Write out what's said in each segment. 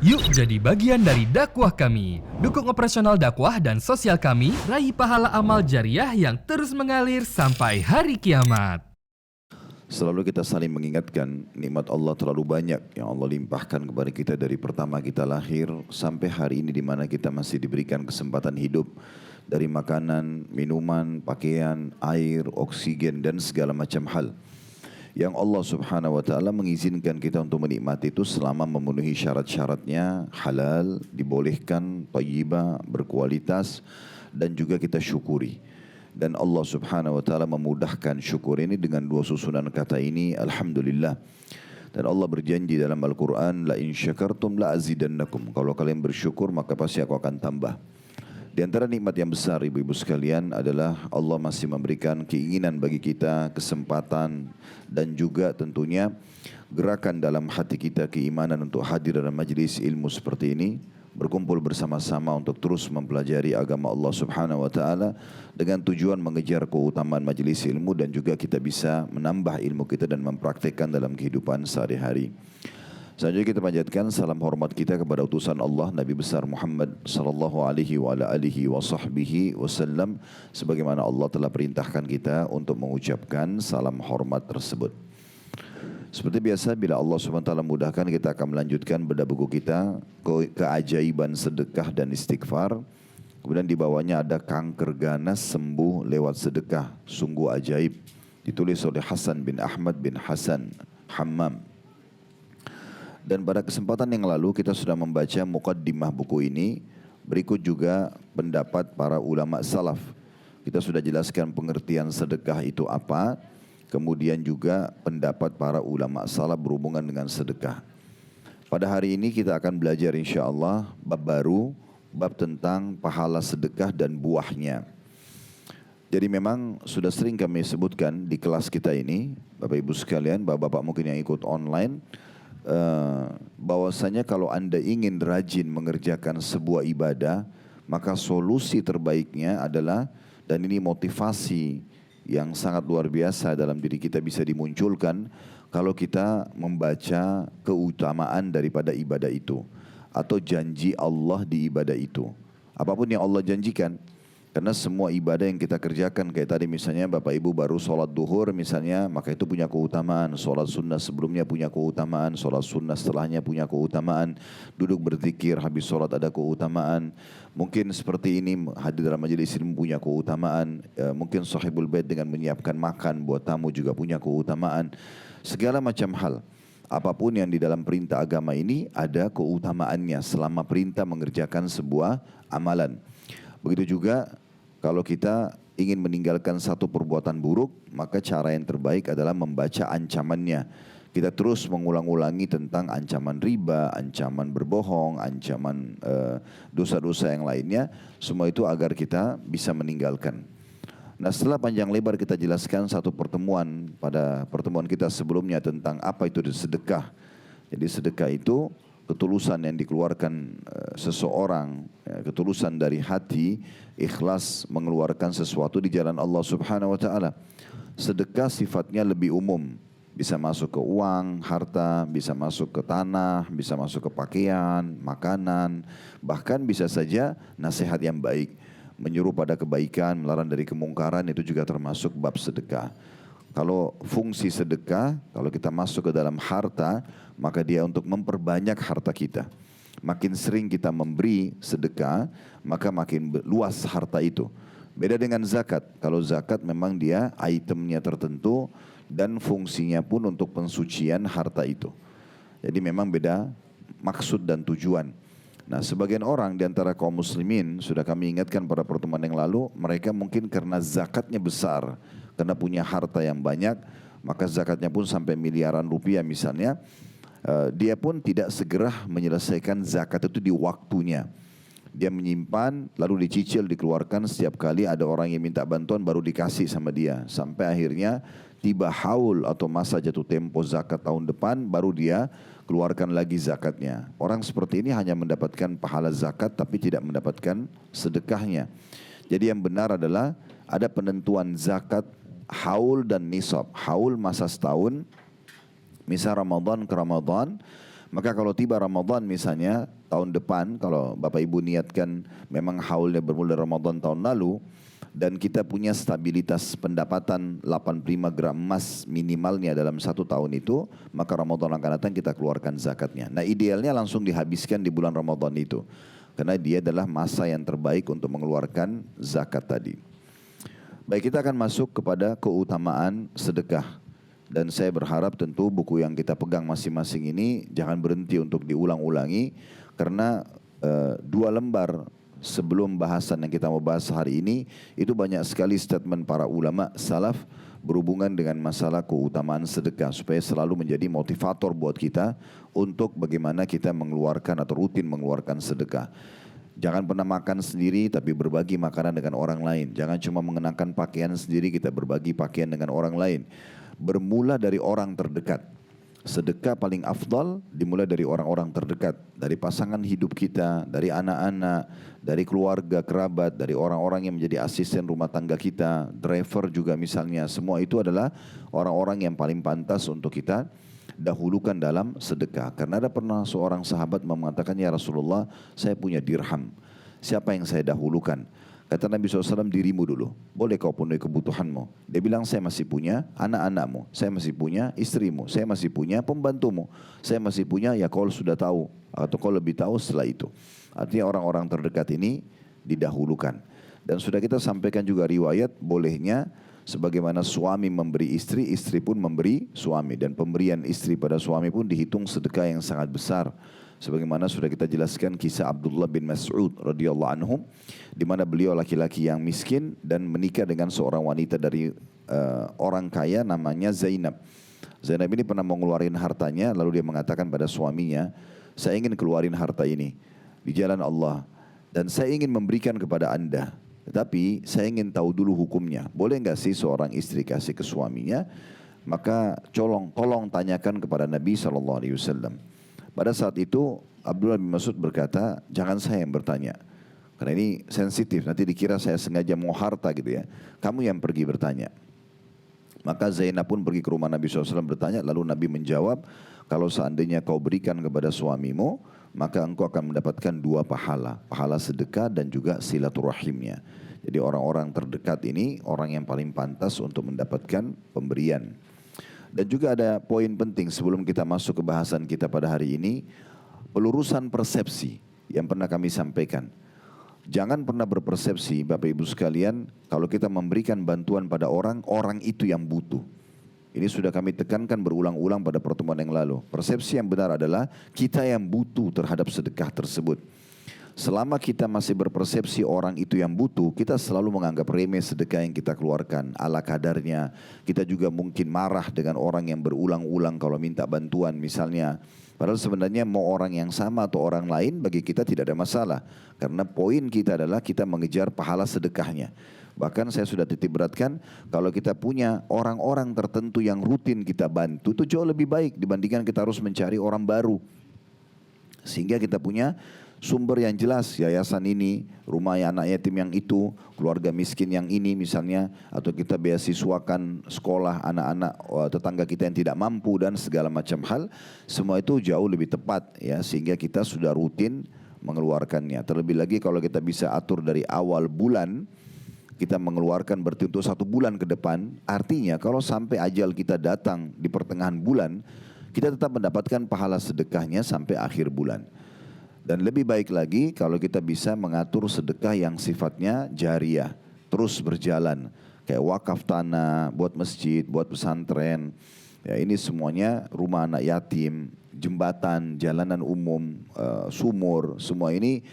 Yuk jadi bagian dari dakwah kami. Dukung operasional dakwah dan sosial kami, raih pahala amal jariah yang terus mengalir sampai hari kiamat. Selalu kita saling mengingatkan nikmat Allah terlalu banyak yang Allah limpahkan kepada kita dari pertama kita lahir sampai hari ini di mana kita masih diberikan kesempatan hidup dari makanan, minuman, pakaian, air, oksigen dan segala macam hal. Yang Allah subhanahu wa ta'ala mengizinkan kita untuk menikmati itu selama memenuhi syarat-syaratnya, halal, dibolehkan, thayyibah, berkualitas dan juga kita syukuri. Dan Allah subhanahu wa ta'ala memudahkan syukur ini dengan dua susunan kata ini, Alhamdulillah. Dan Allah berjanji dalam Al-Quran, La in syakartum la azidannakum. Kalau kalian bersyukur maka pasti aku akan tambah. Di antara nikmat yang besar ibu-ibu sekalian adalah Allah masih memberikan keinginan bagi kita, kesempatan dan juga tentunya gerakan dalam hati kita keimanan untuk hadir dalam majlis ilmu seperti ini, berkumpul bersama-sama untuk terus mempelajari agama Allah Subhanahu wa taala dengan tujuan mengejar keutamaan majlis ilmu dan juga kita bisa menambah ilmu kita dan mempraktikkan dalam kehidupan sehari-hari. Selanjutnya kita panjatkan salam hormat kita kepada utusan Allah Nabi besar Muhammad sallallahu alaihi wa ala alihi wa sahbihi wasallam sebagaimana Allah telah perintahkan kita untuk mengucapkan salam hormat tersebut. Seperti biasa bila Allah SWT mudahkan kita akan melanjutkan bedah buku kita keajaiban sedekah dan istighfar. Kemudian di bawahnya ada kanker ganas sembuh lewat sedekah, sungguh ajaib. Ditulis oleh Hasan bin Ahmad bin Hasan Hammam. Dan pada kesempatan yang lalu kita sudah membaca muqaddimah buku ini. Berikut juga pendapat para ulama salaf. Kita sudah jelaskan pengertian sedekah itu apa. Kemudian juga pendapat para ulama salaf berhubungan dengan sedekah. Pada hari ini kita akan belajar insyaAllah bab baru. Bab tentang pahala sedekah dan buahnya. Jadi memang sudah sering kami sebutkan di kelas kita ini. Bapak ibu sekalian, bapak-bapak mungkin yang ikut online. Bahwasanya kalau anda ingin rajin mengerjakan sebuah ibadah, maka solusi terbaiknya adalah, dan ini motivasi yang sangat luar biasa dalam diri kita bisa dimunculkan kalau kita membaca keutamaan daripada ibadah itu atau janji Allah di ibadah itu. Apapun yang Allah janjikan. Karena semua ibadah yang kita kerjakan, kayak tadi misalnya Bapak Ibu baru sholat duhur misalnya, maka itu punya keutamaan. Sholat sunnah sebelumnya punya keutamaan, sholat sunnah setelahnya punya keutamaan. Duduk berzikir habis sholat ada keutamaan. Mungkin seperti ini hadir dalam majelis ilmu punya keutamaan. Mungkin sahibul bait dengan menyiapkan makan buat tamu juga punya keutamaan. Segala macam hal. Apapun yang di dalam perintah agama ini ada keutamaannya selama perintah mengerjakan sebuah amalan. Begitu juga kalau kita ingin meninggalkan satu perbuatan buruk, maka cara yang terbaik adalah membaca ancamannya. Kita terus mengulang-ulangi tentang ancaman riba, ancaman berbohong, ancaman dosa-dosa yang lainnya. Semua itu agar kita bisa meninggalkan. Nah setelah panjang lebar kita jelaskan satu pertemuan pada pertemuan kita sebelumnya tentang apa itu sedekah. Jadi sedekah itu ketulusan yang dikeluarkan seseorang, ketulusan dari hati, ikhlas mengeluarkan sesuatu di jalan Allah Subhanahu wa taala. Sedekah sifatnya lebih umum, bisa masuk ke uang, harta, bisa masuk ke tanah, bisa masuk ke pakaian, makanan, bahkan bisa saja nasihat yang baik, menyuruh pada kebaikan, melarang dari kemungkaran, itu juga termasuk bab sedekah. Kalau fungsi sedekah, kalau kita masuk ke dalam harta, maka dia untuk memperbanyak harta kita. Makin sering kita memberi sedekah, maka makin luas harta itu. Beda dengan zakat. Kalau zakat memang dia itemnya tertentu dan fungsinya pun untuk pensucian harta itu. Jadi memang beda maksud dan tujuan. Nah sebagian orang di antara kaum muslimin, sudah kami ingatkan pada pertemuan yang lalu, mereka mungkin karena zakatnya besar, karena punya harta yang banyak, maka zakatnya pun sampai miliaran rupiah misalnya, dia pun tidak segera menyelesaikan zakat itu di waktunya. Dia menyimpan, lalu dicicil, dikeluarkan setiap kali ada orang yang minta bantuan baru dikasih sama dia. Sampai akhirnya tiba haul atau masa jatuh tempo zakat tahun depan, baru dia keluarkan lagi zakatnya. Orang seperti ini hanya mendapatkan pahala zakat tapi tidak mendapatkan sedekahnya. Jadi yang benar adalah ada penentuan zakat haul dan nisab. Haul masa setahun, misal Ramadan ke Ramadan, Maka kalau tiba Ramadan misalnya tahun depan, kalau Bapak Ibu niatkan memang haulnya bermula dari Ramadan tahun lalu, dan kita punya stabilitas pendapatan 85 gram emas minimalnya dalam 1 tahun itu, maka Ramadan akan datang kita keluarkan zakatnya. Nah idealnya langsung dihabiskan di bulan Ramadan itu, karena dia adalah masa yang terbaik untuk mengeluarkan zakat tadi. Baik, kita akan masuk kepada keutamaan sedekah. Dan saya berharap tentu buku yang kita pegang masing-masing ini jangan berhenti untuk diulang-ulangi, karena 2 lembar sebelum bahasan yang kita mau bahas hari ini, itu banyak sekali statement para ulama salaf berhubungan dengan masalah keutamaan sedekah, supaya selalu menjadi motivator buat kita untuk bagaimana kita mengeluarkan atau rutin mengeluarkan sedekah. Jangan pernah makan sendiri tapi berbagi makanan dengan orang lain. Jangan cuma mengenakan pakaian sendiri, kita berbagi pakaian dengan orang lain. Bermula dari orang terdekat. Sedekah paling afdal dimulai dari orang-orang terdekat, dari pasangan hidup kita, dari anak-anak, dari keluarga, kerabat, dari orang-orang yang menjadi asisten rumah tangga kita, driver juga misalnya. Semua itu adalah orang-orang yang paling pantas untuk kita dahulukan dalam sedekah. Karena ada pernah seorang sahabat mengatakan, ya Rasulullah, saya punya dirham, siapa yang saya dahulukan? Kata Nabi SAW, dirimu dulu. Boleh kau penuhi kebutuhanmu. Dia bilang, saya masih punya anak-anakmu. Saya masih punya istrimu. Saya masih punya pembantumu. Saya masih punya, ya kau sudah tahu. Atau kau lebih tahu setelah itu. Artinya orang-orang terdekat ini didahulukan. Dan sudah kita sampaikan juga riwayat, bolehnya sebagaimana suami memberi istri, istri pun memberi suami. Dan pemberian istri pada suami pun dihitung sedekah yang sangat besar. Sebagaimana sudah kita jelaskan kisah Abdullah bin Mas'ud radhiyallahu anhu, di mana beliau laki-laki yang miskin dan menikah dengan seorang wanita dari orang kaya namanya Zainab. Zainab ini pernah mengeluarkan hartanya, lalu dia mengatakan pada suaminya, saya ingin keluarin harta ini di jalan Allah dan saya ingin memberikan kepada anda. Tetapi saya ingin tahu dulu hukumnya. Boleh enggak sih seorang istri kasih ke suaminya? Maka tolong tanyakan kepada Nabi SAW. Pada saat itu Abdullah bin Mas'ud berkata, jangan saya yang bertanya. Karena ini sensitif, nanti dikira saya sengaja mau harta gitu ya. Kamu yang pergi bertanya. Maka Zainab pun pergi ke rumah Nabi SAW bertanya. Lalu Nabi menjawab, kalau seandainya kau berikan kepada suamimu, maka engkau akan mendapatkan 2 pahala. Pahala sedekah dan juga silaturahimnya. Jadi orang-orang terdekat ini orang yang paling pantas untuk mendapatkan pemberian. Dan juga ada poin penting sebelum kita masuk ke bahasan kita pada hari ini, pelurusan persepsi yang pernah kami sampaikan. Jangan pernah berpersepsi Bapak Ibu sekalian, kalau kita memberikan bantuan pada orang, orang itu yang butuh. Ini sudah kami tekankan berulang-ulang pada pertemuan yang lalu. Persepsi yang benar adalah kita yang butuh terhadap sedekah tersebut. Selama kita masih berpersepsi orang itu yang butuh, kita selalu menganggap remeh sedekah yang kita keluarkan ala kadarnya. Kita juga mungkin marah dengan orang yang berulang-ulang kalau minta bantuan misalnya. Padahal sebenarnya mau orang yang sama atau orang lain bagi kita tidak ada masalah. Karena poin kita adalah kita mengejar pahala sedekahnya. Bahkan saya sudah titik beratkan, kalau kita punya orang-orang tertentu yang rutin kita bantu, itu jauh lebih baik dibandingkan kita harus mencari orang baru. Sehingga kita punya sumber yang jelas, yayasan ini, rumah anak yatim yang itu, keluarga miskin yang ini misalnya, atau kita beasiswakan sekolah anak-anak tetangga kita yang tidak mampu dan segala macam hal, semua itu jauh lebih tepat ya, sehingga kita sudah rutin mengeluarkannya. Terlebih lagi kalau kita bisa atur dari awal bulan, kita mengeluarkan berarti untuk 1 bulan ke depan, artinya kalau sampai ajal kita datang di pertengahan bulan, kita tetap mendapatkan pahala sedekahnya sampai akhir bulan. Dan lebih baik lagi kalau kita bisa mengatur sedekah yang sifatnya jariyah, terus berjalan. Kayak wakaf tanah, buat masjid, buat pesantren. Ya, ini semuanya rumah anak yatim, jembatan, jalanan umum, sumur, semua ini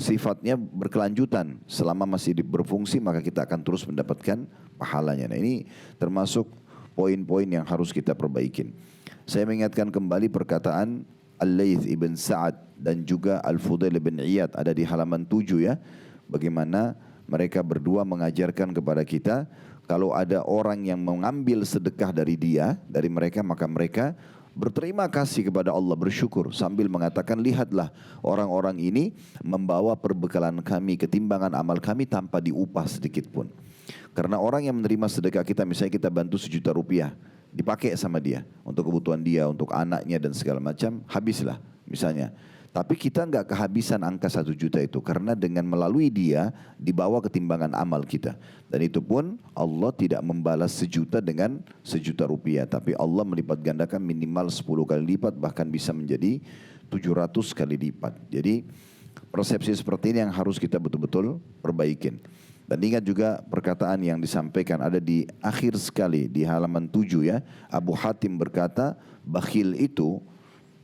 sifatnya berkelanjutan. Selama masih berfungsi maka kita akan terus mendapatkan pahalanya. Nah ini termasuk poin-poin yang harus kita perbaikin. Saya mengingatkan kembali perkataan Al-Layth ibn Sa'ad dan juga Al-Fudail ibn Iyad ada di halaman 7 ya. Bagaimana mereka berdua mengajarkan kepada kita, kalau ada orang yang mengambil sedekah dari dia, dari mereka, maka mereka berterima kasih kepada Allah, bersyukur sambil mengatakan, lihatlah orang-orang ini membawa perbekalan kami, ketimbangan amal kami tanpa diupah sedikit pun. Karena orang yang menerima sedekah kita, misalnya kita bantu 1 juta rupiah, dipakai sama dia untuk kebutuhan dia, untuk anaknya dan segala macam, habislah misalnya. Tapi kita nggak kehabisan angka 1 juta itu karena dengan melalui dia dibawa ketimbangan amal kita. Dan itu pun Allah tidak membalas 1 juta dengan 1 juta rupiah. Tapi Allah melipat gandakan minimal 10 kali lipat, bahkan bisa menjadi 700 kali lipat. Jadi persepsi seperti ini yang harus kita betul-betul perbaikin. Dan ingat juga perkataan yang disampaikan ada di akhir sekali di halaman 7 ya. Abu Hatim berkata, bakhil itu,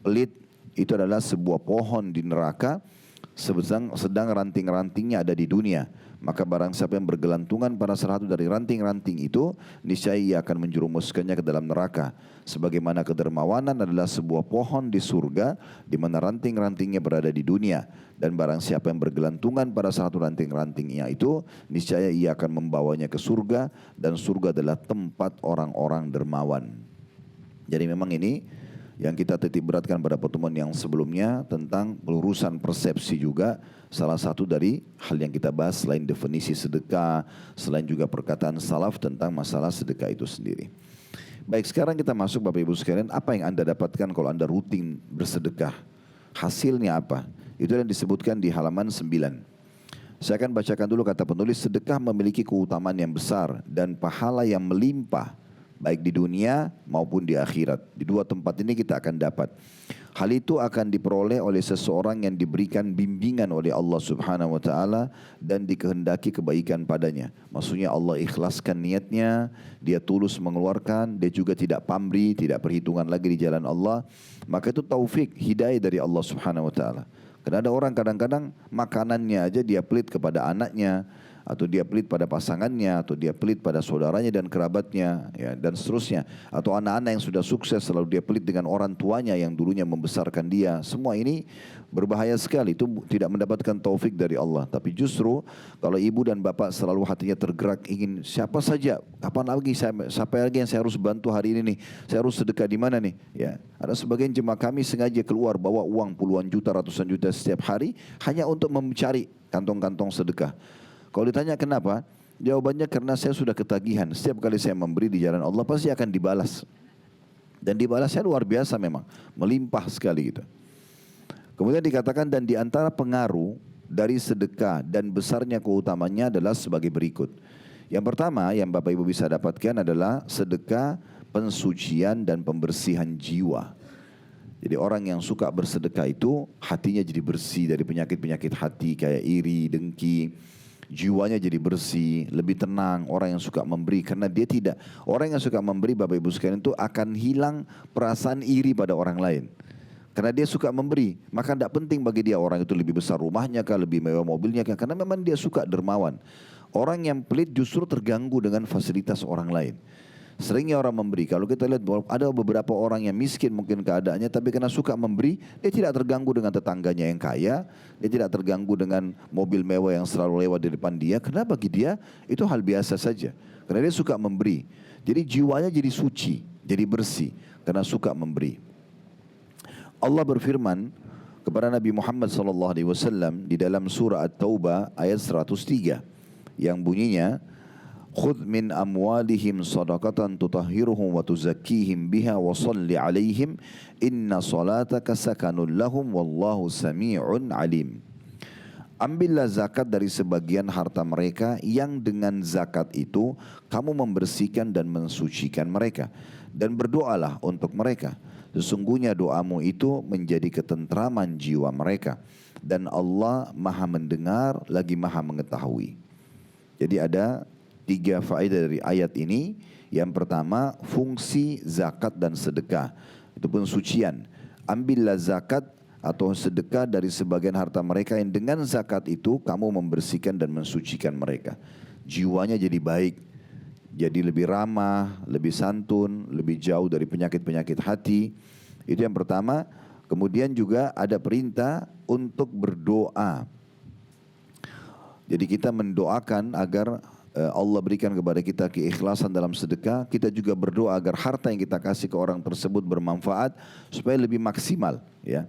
pelit itu adalah sebuah pohon di neraka sedang ranting-rantingnya ada di dunia. Maka barang siapa yang bergelantungan pada salah satu dari ranting-ranting itu, niscaya ia akan menjerumuskannya ke dalam neraka. Sebagaimana kedermawanan adalah sebuah pohon di surga di mana ranting-rantingnya berada di dunia. Dan barang siapa yang bergelantungan pada salah satu ranting-rantingnya itu, niscaya ia akan membawanya ke surga, dan surga adalah tempat orang-orang dermawan. Jadi memang ini yang kita titik beratkan pada pertemuan yang sebelumnya tentang pelurusan persepsi juga salah satu dari hal yang kita bahas selain definisi sedekah, selain juga perkataan salaf tentang masalah sedekah itu sendiri. Baik, sekarang kita masuk Bapak Ibu sekalian, apa yang Anda dapatkan kalau Anda rutin bersedekah? Hasilnya apa? Itu yang disebutkan di halaman 9. Saya akan bacakan dulu kata penulis, sedekah memiliki keutamaan yang besar dan pahala yang melimpah baik di dunia maupun di akhirat. Di dua tempat ini kita akan dapat. Hal itu akan diperoleh oleh seseorang yang diberikan bimbingan oleh Allah Subhanahu wa taala dan dikehendaki kebaikan padanya. Maksudnya Allah ikhlaskan niatnya, dia tulus mengeluarkan, dia juga tidak pamrih, tidak perhitungan lagi di jalan Allah. Maka itu taufik, hidayah dari Allah Subhanahu wa taala. Karena ada orang kadang-kadang makanannya aja dia pelit kepada anaknya, atau dia pelit pada pasangannya, atau dia pelit pada saudaranya dan kerabatnya, ya, dan seterusnya. Atau anak-anak yang sudah sukses selalu dia pelit dengan orang tuanya yang dulunya membesarkan dia. Semua ini berbahaya sekali, itu tidak mendapatkan taufik dari Allah. Tapi justru kalau ibu dan bapak selalu hatinya tergerak ingin siapa saja, kapan lagi siapa lagi yang saya harus bantu hari ini nih, saya harus sedekah di mana nih, ya. Ada sebagian jemaah kami sengaja keluar bawa uang puluhan juta, ratusan juta setiap hari hanya untuk mencari kantong-kantong sedekah. Kalau ditanya kenapa, jawabannya karena saya sudah ketagihan. Setiap kali saya memberi di jalan Allah pasti akan dibalas. Dan dibalasnya luar biasa memang, melimpah sekali gitu. Kemudian dikatakan dan di antara pengaruh dari sedekah dan besarnya keutamanya adalah sebagai berikut. Yang pertama yang Bapak Ibu bisa dapatkan adalah sedekah pensucian dan pembersihan jiwa. Jadi orang yang suka bersedekah itu hatinya jadi bersih dari penyakit-penyakit hati kayak iri, dengki. Jiwanya jadi bersih, lebih tenang. Orang yang suka memberi, karena dia tidak, orang yang suka memberi Bapak Ibu sekalian itu akan hilang perasaan iri pada orang lain. Karena dia suka memberi, maka tidak penting bagi dia orang itu lebih besar rumahnya kah, lebih mewah mobilnya kah, karena memang dia suka dermawan. Orang yang pelit justru terganggu dengan fasilitas orang lain. Seringnya orang memberi, kalau kita lihat ada beberapa orang yang miskin mungkin keadaannya, tapi karena suka memberi, dia tidak terganggu dengan tetangganya yang kaya, dia tidak terganggu dengan mobil mewah yang selalu lewat di depan dia, karena bagi dia itu hal biasa saja, karena dia suka memberi. Jadi jiwanya jadi suci, jadi bersih, karena suka memberi. Allah berfirman kepada Nabi Muhammad SAW di dalam surah At-Taubah ayat 103 yang bunyinya, khudh min amwalihim sadaqatan tutahhiruhum wa tuzakkihim biha wa shalli alaihim inna salataka sakanun lahum wallahu sami'un alim. Ambillah zakat dari sebagian harta mereka yang dengan zakat itu kamu membersihkan dan mensucikan mereka, dan berdoalah untuk mereka. Sesungguhnya doamu itu menjadi ketentraman jiwa mereka, dan Allah Maha mendengar lagi Maha mengetahui. Jadi ada 3 faedah dari ayat ini. Yang pertama, fungsi zakat dan sedekah, itu pun sucian. Ambillah zakat atau sedekah dari sebagian harta mereka yang dengan zakat itu kamu membersihkan dan mensucikan mereka. Jiwanya jadi baik, jadi lebih ramah, lebih santun, lebih jauh dari penyakit-penyakit hati. Itu yang pertama. Kemudian juga ada perintah untuk berdoa. Jadi kita mendoakan agar Allah berikan kepada kita keikhlasan dalam sedekah. Kita juga berdoa agar harta yang kita kasih ke orang tersebut bermanfaat supaya lebih maksimal, ya.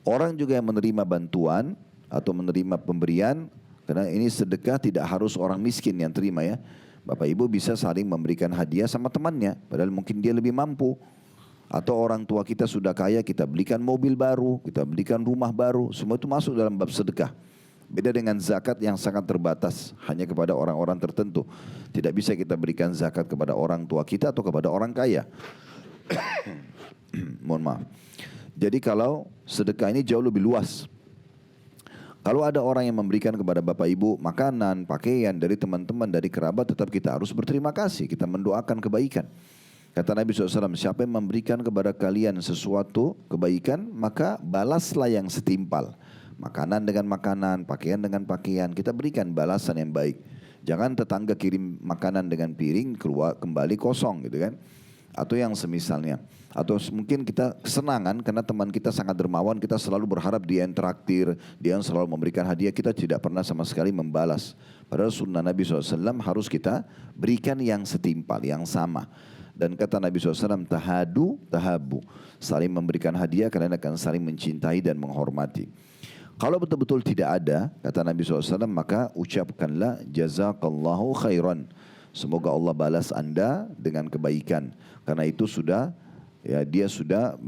Orang juga yang menerima bantuan atau menerima pemberian, karena ini sedekah tidak harus orang miskin yang terima, ya. Bapak ibu bisa saling memberikan hadiah sama temannya, padahal mungkin dia lebih mampu. Atau orang tua kita sudah kaya, kita belikan mobil baru, kita belikan rumah baru, semua itu masuk dalam bab sedekah. Beda dengan zakat yang sangat terbatas, hanya kepada orang-orang tertentu. Tidak bisa kita berikan zakat kepada orang tua kita atau kepada orang kaya. Mohon maaf. Jadi kalau sedekah ini jauh lebih luas. Kalau ada orang yang memberikan kepada bapak ibu makanan, pakaian dari teman-teman, dari kerabat, tetap kita harus berterima kasih. Kita mendoakan kebaikan. Kata Nabi SAW, siapa yang memberikan kepada kalian sesuatu kebaikan, maka balaslah yang setimpal. Makanan dengan makanan, pakaian dengan pakaian, kita berikan balasan yang baik. Jangan tetangga kirim makanan dengan piring, keluar kembali kosong gitu kan. Atau yang semisalnya. Atau mungkin kita kesenangan karena teman kita sangat dermawan, kita selalu berharap dia yang traktir, dia yang selalu memberikan hadiah, kita tidak pernah sama sekali membalas. Padahal sunnah Nabi SAW harus kita berikan yang setimpal, yang sama. Dan kata Nabi SAW, tahadu, tahabu. Saling memberikan hadiah, kalian akan saling mencintai dan menghormati. Kalau betul-betul tidak ada, kata Nabi SAW, maka ucapkanlah jazakallahu khairan. Semoga Allah balas anda dengan kebaikan. Karena itu sudah, ya dia sudah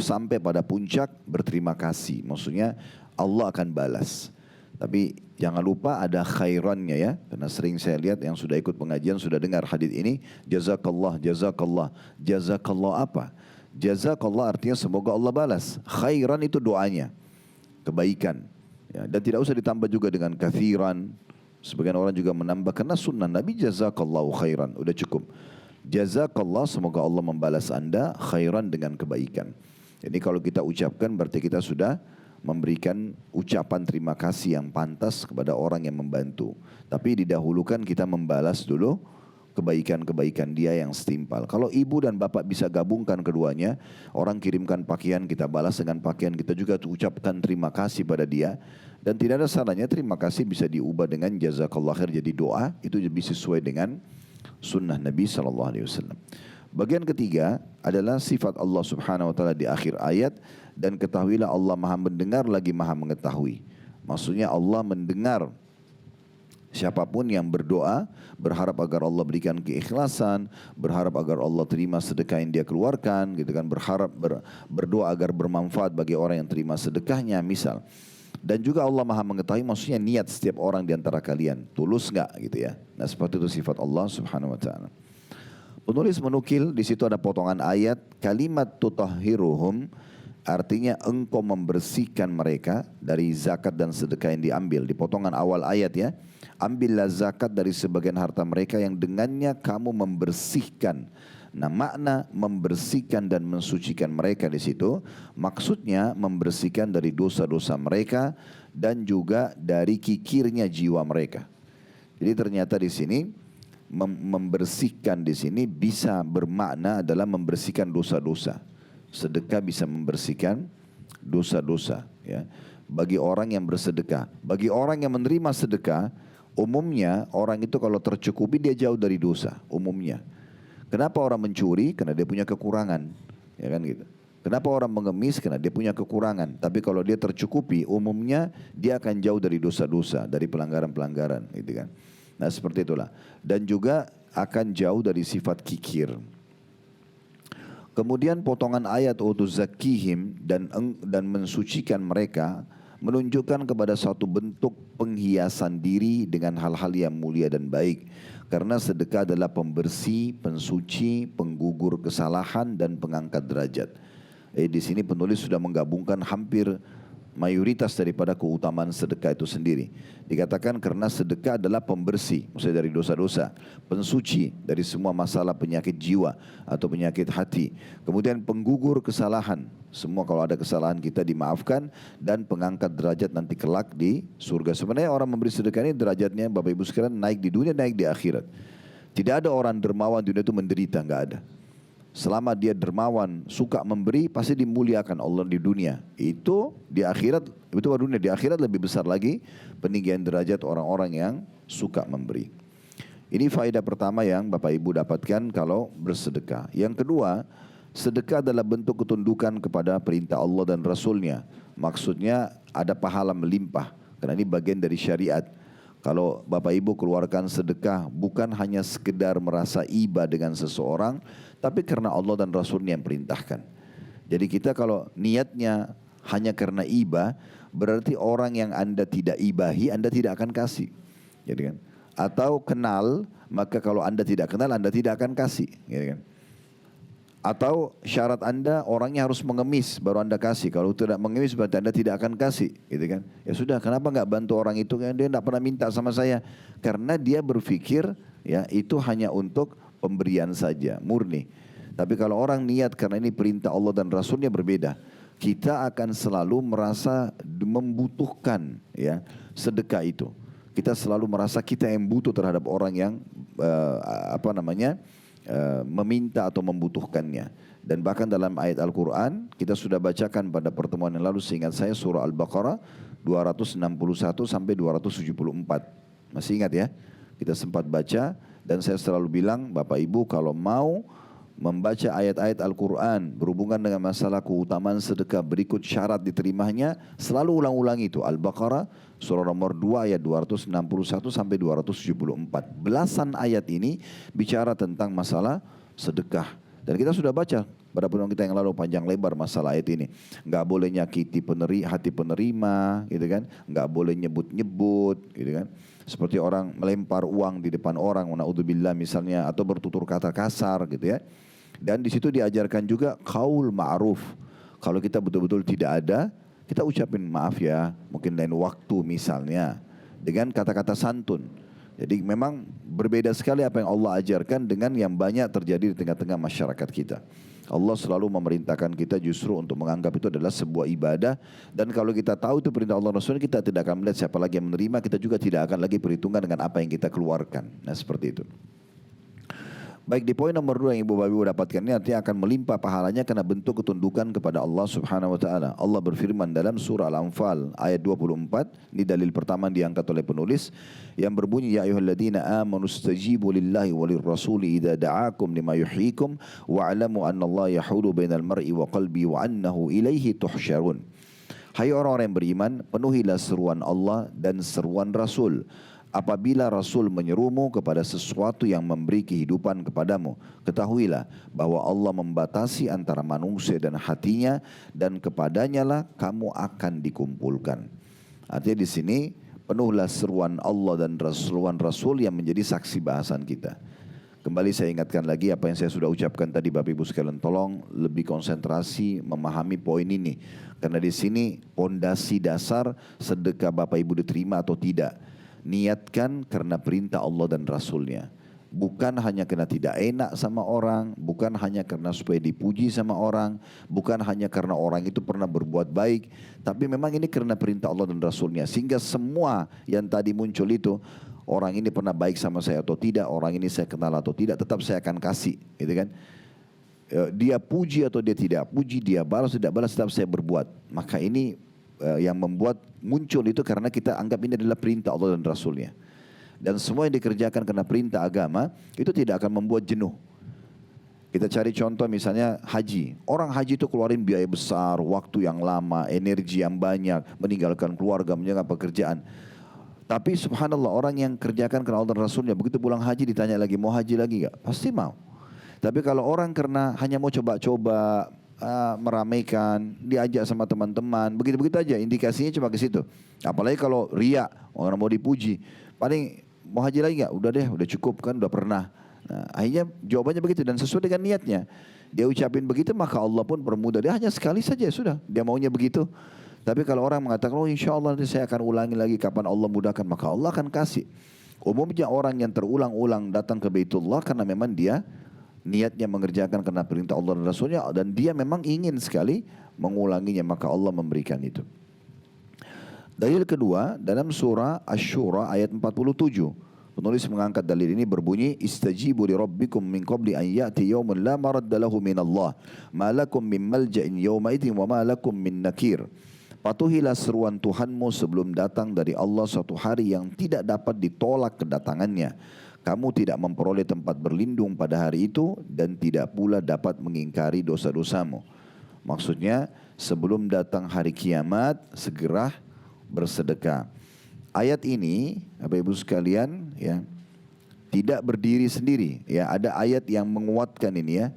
sampai pada puncak berterima kasih. Maksudnya Allah akan balas. Tapi jangan lupa ada khairannya ya. Karena sering saya lihat yang sudah ikut pengajian sudah dengar hadis ini. Jazakallah, jazakallah. Jazakallah apa? Jazakallah artinya semoga Allah balas. Khairan itu doanya. Kebaikan. Ya, dan tidak usah ditambah juga dengan kathiran. Sebagian orang juga menambah karena sunnah Nabi jazakallahu khairan. Udah cukup. Jazakallah semoga Allah membalas anda khairan dengan kebaikan. Jadi kalau kita ucapkan berarti kita sudah memberikan ucapan terima kasih yang pantas kepada orang yang membantu. Tapi didahulukan kita membalas dulu kebaikan-kebaikan dia yang setimpal. Kalau ibu dan bapak bisa gabungkan keduanya, orang kirimkan pakaian kita balas dengan pakaian, kita juga ucapkan terima kasih pada dia. Dan tidak ada salahnya terima kasih bisa diubah dengan jazakallah khair jadi doa, itu lebih sesuai dengan sunnah Nabi SAW. Bagian ketiga adalah sifat Allah Subhanahu Wa Taala di akhir ayat, dan ketahuilah Allah Maha mendengar lagi Maha mengetahui. Maksudnya Allah mendengar siapapun yang berdoa, berharap agar Allah berikan keikhlasan, berharap agar Allah terima sedekah yang dia keluarkan, gitu kan, berharap berdoa agar bermanfaat bagi orang yang terima sedekahnya, misal. Dan juga Allah Maha mengetahui, maksudnya niat setiap orang di antara kalian, tulus enggak gitu ya. Nah, seperti itu sifat Allah Subhanahu Wa Taala. Penulis menukil di situ ada potongan ayat kalimat tutahhiruhum, artinya engkau membersihkan mereka dari zakat dan sedekah yang diambil. Di potongan awal ayat ya, ambillah zakat dari sebagian harta mereka yang dengannya kamu membersihkan. Nah, makna membersihkan dan mensucikan mereka di situ maksudnya membersihkan dari dosa-dosa mereka dan juga dari kikirnya jiwa mereka. Jadi ternyata di sini membersihkan di sini bisa bermakna adalah membersihkan dosa-dosa. Sedekah bisa membersihkan dosa-dosa ya. Bagi orang yang bersedekah, bagi orang yang menerima sedekah, umumnya orang itu kalau tercukupi dia jauh dari dosa umumnya. Kenapa orang mencuri? Karena dia punya kekurangan, ya kan gitu. Kenapa orang mengemis? Karena dia punya kekurangan. Tapi kalau dia tercukupi, umumnya dia akan jauh dari dosa-dosa, dari pelanggaran-pelanggaran, gitu kan. Nah, seperti itulah. Dan juga akan jauh dari sifat kikir. Kemudian potongan ayat zakihim dan mensucikan mereka menunjukkan kepada suatu bentuk penghiasan diri dengan hal-hal yang mulia dan baik. Karena sedekah adalah pembersih, pensuci, penggugur kesalahan dan pengangkat derajat. Di sini penulis sudah menggabungkan hampir mayoritas daripada keutamaan sedekah itu sendiri. Dikatakan karena sedekah adalah pembersih, maksudnya dari dosa-dosa, pensuci dari semua masalah penyakit jiwa atau penyakit hati. Kemudian penggugur kesalahan, semua kalau ada kesalahan kita dimaafkan, dan pengangkat derajat nanti kelak di surga. Sebenarnya orang memberi sedekah ini derajatnya Bapak Ibu sekalian naik di dunia, naik di akhirat. Tidak ada orang dermawan di dunia itu menderita, enggak ada. Selama dia dermawan, suka memberi, pasti dimuliakan Allah di dunia. Itu di akhirat, itu baru dunia. Di akhirat lebih besar lagi peninggian derajat orang-orang yang suka memberi. Ini faedah pertama yang Bapak Ibu dapatkan kalau bersedekah. Yang kedua, sedekah adalah bentuk ketundukan kepada perintah Allah dan Rasulnya. Maksudnya ada pahala melimpah, karena ini bagian dari syariat. Kalau Bapak Ibu keluarkan sedekah bukan hanya sekedar merasa iba dengan seseorang, tapi karena Allah dan Rasulnya yang perintahkan. Jadi kita kalau niatnya hanya karena iba, berarti orang yang Anda tidak ibahi, Anda tidak akan kasih. Gitu kan? Atau kenal, maka kalau Anda tidak kenal, Anda tidak akan kasih. Gitu kan? Atau syarat Anda orangnya harus mengemis baru Anda kasih. Kalau tidak mengemis berarti Anda tidak akan kasih, gitu kan? Ya sudah, kenapa nggak bantu orang itu? Dia tidak pernah minta sama saya. Karena dia berpikir ya itu hanya untuk pemberian saja, murni. Tapi kalau orang niat karena ini perintah Allah dan Rasulnya berbeda. Kita akan selalu merasa membutuhkan ya sedekah itu. Kita selalu merasa kita yang butuh terhadap orang yang meminta atau membutuhkannya. Dan bahkan dalam ayat Al-Quran kita sudah bacakan pada pertemuan yang lalu, seingat saya surah Al-Baqarah 261 sampai 274. Masih ingat ya? Kita sempat baca dan saya selalu bilang Bapak Ibu kalau mau membaca ayat-ayat Al-Quran berhubungan dengan masalah keutamaan sedekah berikut syarat diterimanya, selalu ulang-ulang itu. Al-Baqarah surah nomor 2 ayat 261 sampai 274. Belasan ayat ini bicara tentang masalah sedekah. Dan kita sudah baca pada pertemuan kita yang lalu panjang lebar masalah ayat ini. Enggak boleh nyakiti hati penerima, gitu kan? Enggak boleh nyebut-nyebut, gitu kan? Seperti orang melempar uang di depan orang, naudzubillah misalnya, atau bertutur kata kasar, gitu ya. Dan di situ diajarkan juga qaul ma'ruf. Kalau kita betul-betul tidak ada, kita ucapin maaf ya, mungkin lain waktu misalnya, dengan kata-kata santun. Jadi memang berbeda sekali apa yang Allah ajarkan dengan yang banyak terjadi di tengah-tengah masyarakat kita. Allah selalu memerintahkan kita justru untuk menganggap itu adalah sebuah ibadah. Dan kalau kita tahu itu perintah Allah Rasul, kita tidak akan melihat siapa lagi yang menerima, kita juga tidak akan lagi perhitungan dengan apa yang kita keluarkan. Nah seperti itu. Baik, di poin nomor 2 yang Ibu Bapak Ibu dapatkan ini artinya akan melimpah pahalanya karena bentuk ketundukan kepada Allah Subhanahu wa taala. Allah berfirman dalam surah Al-Anfal ayat 24, ini dalil pertama diangkat oleh penulis yang berbunyi ya ayyuhalladzina amanu stajibu lillahi walir rasuli idza da'akum lima yuhyikum wa'lamu annallaha yahulu bainal mar'i wa qalbi wa annahu ilaihi tuhsyarun. Hai orang-orang yang beriman, penuhilah seruan Allah dan seruan Rasul. Apabila Rasul menyerumu kepada sesuatu yang memberi kehidupan kepadamu, ketahuilah bahwa Allah membatasi antara manusia dan hatinya dan kepadanya lah kamu akan dikumpulkan. Artinya di sini penuhlah seruan Allah dan seruan Rasul yang menjadi saksi bahasan kita. Kembali saya ingatkan lagi apa yang saya sudah ucapkan tadi Bapak Ibu sekalian, tolong lebih konsentrasi memahami poin ini. Karena di sini pondasi dasar sedekah Bapak Ibu diterima atau tidak. Niatkan karena perintah Allah dan Rasulnya. Bukan hanya karena tidak enak sama orang, bukan hanya karena supaya dipuji sama orang, bukan hanya karena orang itu pernah berbuat baik, tapi memang ini karena perintah Allah dan Rasulnya. Sehingga semua yang tadi muncul itu, orang ini pernah baik sama saya atau tidak, orang ini saya kenal atau tidak, tetap saya akan kasih, gitu kan? Dia puji atau dia tidak puji, dia balas tidak balas, tetap saya berbuat. Maka ini yang membuat muncul itu karena kita anggap ini adalah perintah Allah dan Rasulnya. Dan semua yang dikerjakan karena perintah agama itu tidak akan membuat jenuh. Kita cari contoh misalnya haji. Orang haji itu keluarin biaya besar, waktu yang lama, energi yang banyak, meninggalkan keluarga, menjaga pekerjaan. Tapi subhanallah orang yang kerjakan karena Allah dan Rasulnya, begitu pulang haji ditanya lagi mau haji lagi gak? Pasti mau. Tapi kalau orang karena hanya mau coba-coba, meramaikan, diajak sama teman-teman, begitu-begitu aja, indikasinya cuma ke situ. Apalagi kalau riya, orang mau dipuji, paling mau haji lagi nggak? Udah deh, udah cukup kan, udah pernah. Nah, akhirnya jawabannya begitu dan sesuai dengan niatnya. Dia ucapin begitu maka Allah pun permudah. Dia hanya sekali saja sudah, dia maunya begitu. Tapi kalau orang mengatakan, oh insya Allah nanti saya akan ulangi lagi kapan Allah mudahkan, maka Allah akan kasih. Umumnya orang yang terulang-ulang datang ke Baitullah karena memang dia niatnya mengerjakan karena perintah Allah dan Rasulnya dan dia memang ingin sekali mengulanginya, maka Allah memberikan itu. Dalil kedua dalam surah Asy-Syura ayat 47. Penulis mengangkat dalil ini berbunyi istajibu li rabbikum min qabli an ya'ti yawmun la maradda lahu min Allah ma lakum min malja'in yawma idzin wa ma lakum min nakir. Patuhilah seruan Tuhanmu sebelum datang dari Allah suatu hari yang tidak dapat ditolak kedatangannya. Kamu tidak memperoleh tempat berlindung pada hari itu dan tidak pula dapat mengingkari dosa-dosamu. Maksudnya sebelum datang hari kiamat segera bersedekah. ayat ini, Bapak Ibu sekalian, ya, tidak berdiri sendiri. Ya, ada ayat yang menguatkan ini ya.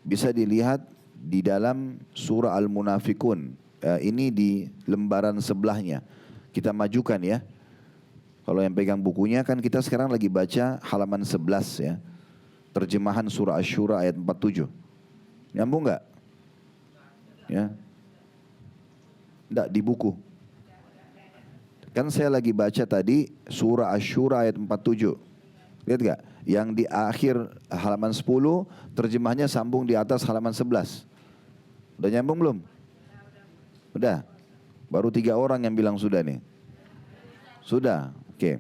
Bisa dilihat di dalam surah Al-Munafikun. Ini di lembaran sebelahnya. Kita majukan ya. Kalau yang pegang bukunya kan kita sekarang lagi baca halaman 11 ya. Terjemahan surah Asy-Syura ayat 47. Nyambung nggak? Ya. Enggak, di buku. Kan saya lagi baca tadi surah Asy-Syura ayat 47. Lihat gak? Yang di akhir halaman 10, terjemahnya sambung di atas halaman 11. Udah nyambung belum? Udah. Baru 3 orang yang bilang sudah nih. Sudah. Oke.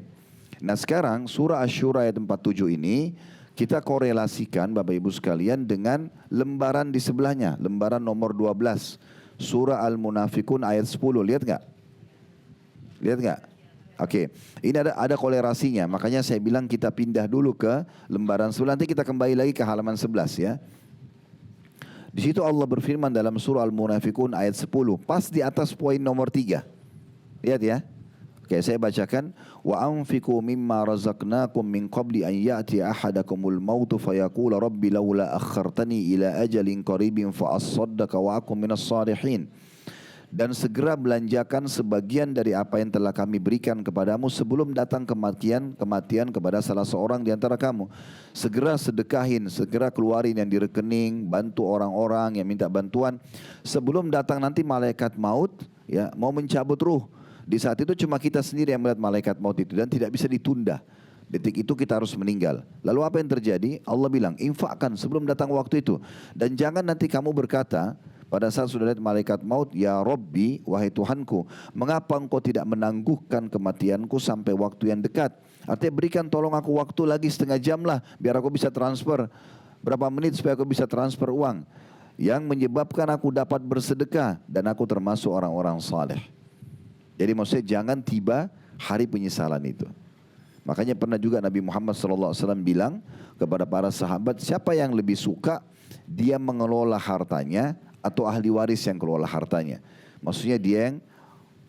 Nah sekarang surah Asy-Syura ayat 47 ini kita korelasikan Bapak Ibu sekalian dengan lembaran di sebelahnya. Lembaran nomor 12. Surah Al-Munafikun ayat 10. Lihat gak? Lihat gak? Oke, ini ada kolerasinya. Makanya saya bilang kita pindah dulu ke lembaran 10. Nanti kita kembali lagi ke halaman 11 ya. Di situ Allah berfirman dalam surah Al-Munafikun ayat 10. Pas di atas poin nomor 3. Lihat ya. Oke, saya bacakan. Wa anfiqu mimma razaqnakum min qabli an ya'ti ahadakumul mautu fayaqula rabbi laula akhartani ila ajalin qaribin fa asaddaqa wa akum minas salihin. Dan segera belanjakan sebagian dari apa yang telah kami berikan kepadamu sebelum datang kematian kepada salah seorang di antara kamu. Segera sedekahin, segera keluarin yang di rekening, bantu orang-orang yang minta bantuan sebelum datang nanti malaikat maut ya mau mencabut ruh. Di saat itu cuma kita sendiri yang melihat malaikat maut itu dan tidak bisa ditunda. Detik itu kita harus meninggal. Lalu apa yang terjadi? Allah bilang, infakkan sebelum datang waktu itu. Dan jangan nanti kamu berkata, pada saat sudah lihat malaikat maut, ya Rabbi, wahai Tuhanku, mengapa engkau tidak menangguhkan kematianku sampai waktu yang dekat? Artinya berikan tolong aku waktu lagi setengah jam lah, biar aku bisa transfer. Berapa menit supaya aku bisa transfer uang. Yang menyebabkan aku dapat bersedekah dan aku termasuk orang-orang saleh. Jadi maksudnya jangan tiba hari penyesalan itu. Makanya pernah juga Nabi Muhammad SAW bilang kepada para sahabat, siapa yang lebih suka dia mengelola hartanya atau ahli waris yang kelola hartanya. Maksudnya dia yang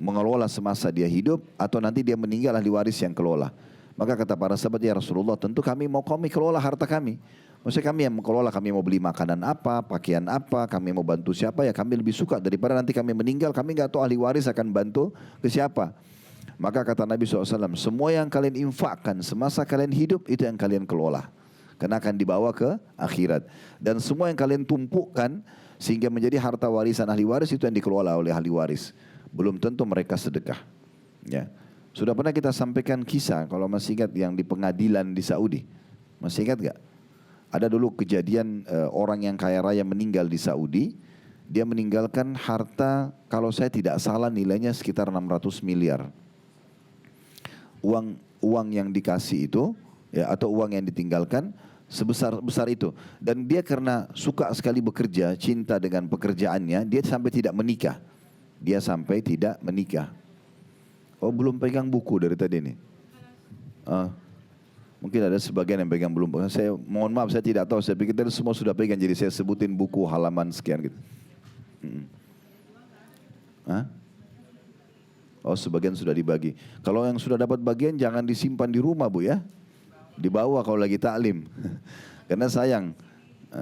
mengelola semasa dia hidup atau nanti dia meninggal ahli waris yang kelola. Maka kata para sahabat, ya Rasulullah tentu kami kelola harta kami. Maksudnya kami yang mengelola, kami mau beli makanan apa, pakaian apa, kami mau bantu siapa, ya kami lebih suka daripada nanti kami meninggal, kami nggak tahu ahli waris akan bantu ke siapa. Maka kata Nabi SAW, semua yang kalian infakkan semasa kalian hidup itu yang kalian kelola. Karena akan dibawa ke akhirat. Dan semua yang kalian tumpukkan sehingga menjadi harta warisan ahli waris itu yang dikelola oleh ahli waris. Belum tentu mereka sedekah. Ya. Sudah pernah kita sampaikan kisah kalau masih ingat yang di pengadilan di Saudi. Masih ingat gak? Ada dulu kejadian orang yang kaya raya meninggal di Saudi. Dia meninggalkan harta kalau saya tidak salah nilainya sekitar 600 miliar. Uang yang dikasih itu ya, atau uang yang ditinggalkan sebesar itu. Dan dia karena suka sekali bekerja, cinta dengan pekerjaannya, dia sampai tidak menikah. Oh, belum pegang buku dari tadi nih. Mungkin ada sebagian yang pegang belum. Saya mohon maaf, saya tidak tahu. Saya pikir tadi semua sudah pegang, jadi saya sebutin buku halaman sekian gitu. Oh, sebagian sudah dibagi. Kalau yang sudah dapat bagian jangan disimpan di rumah, Bu ya. Dibawa kalau lagi taklim. Karena sayang.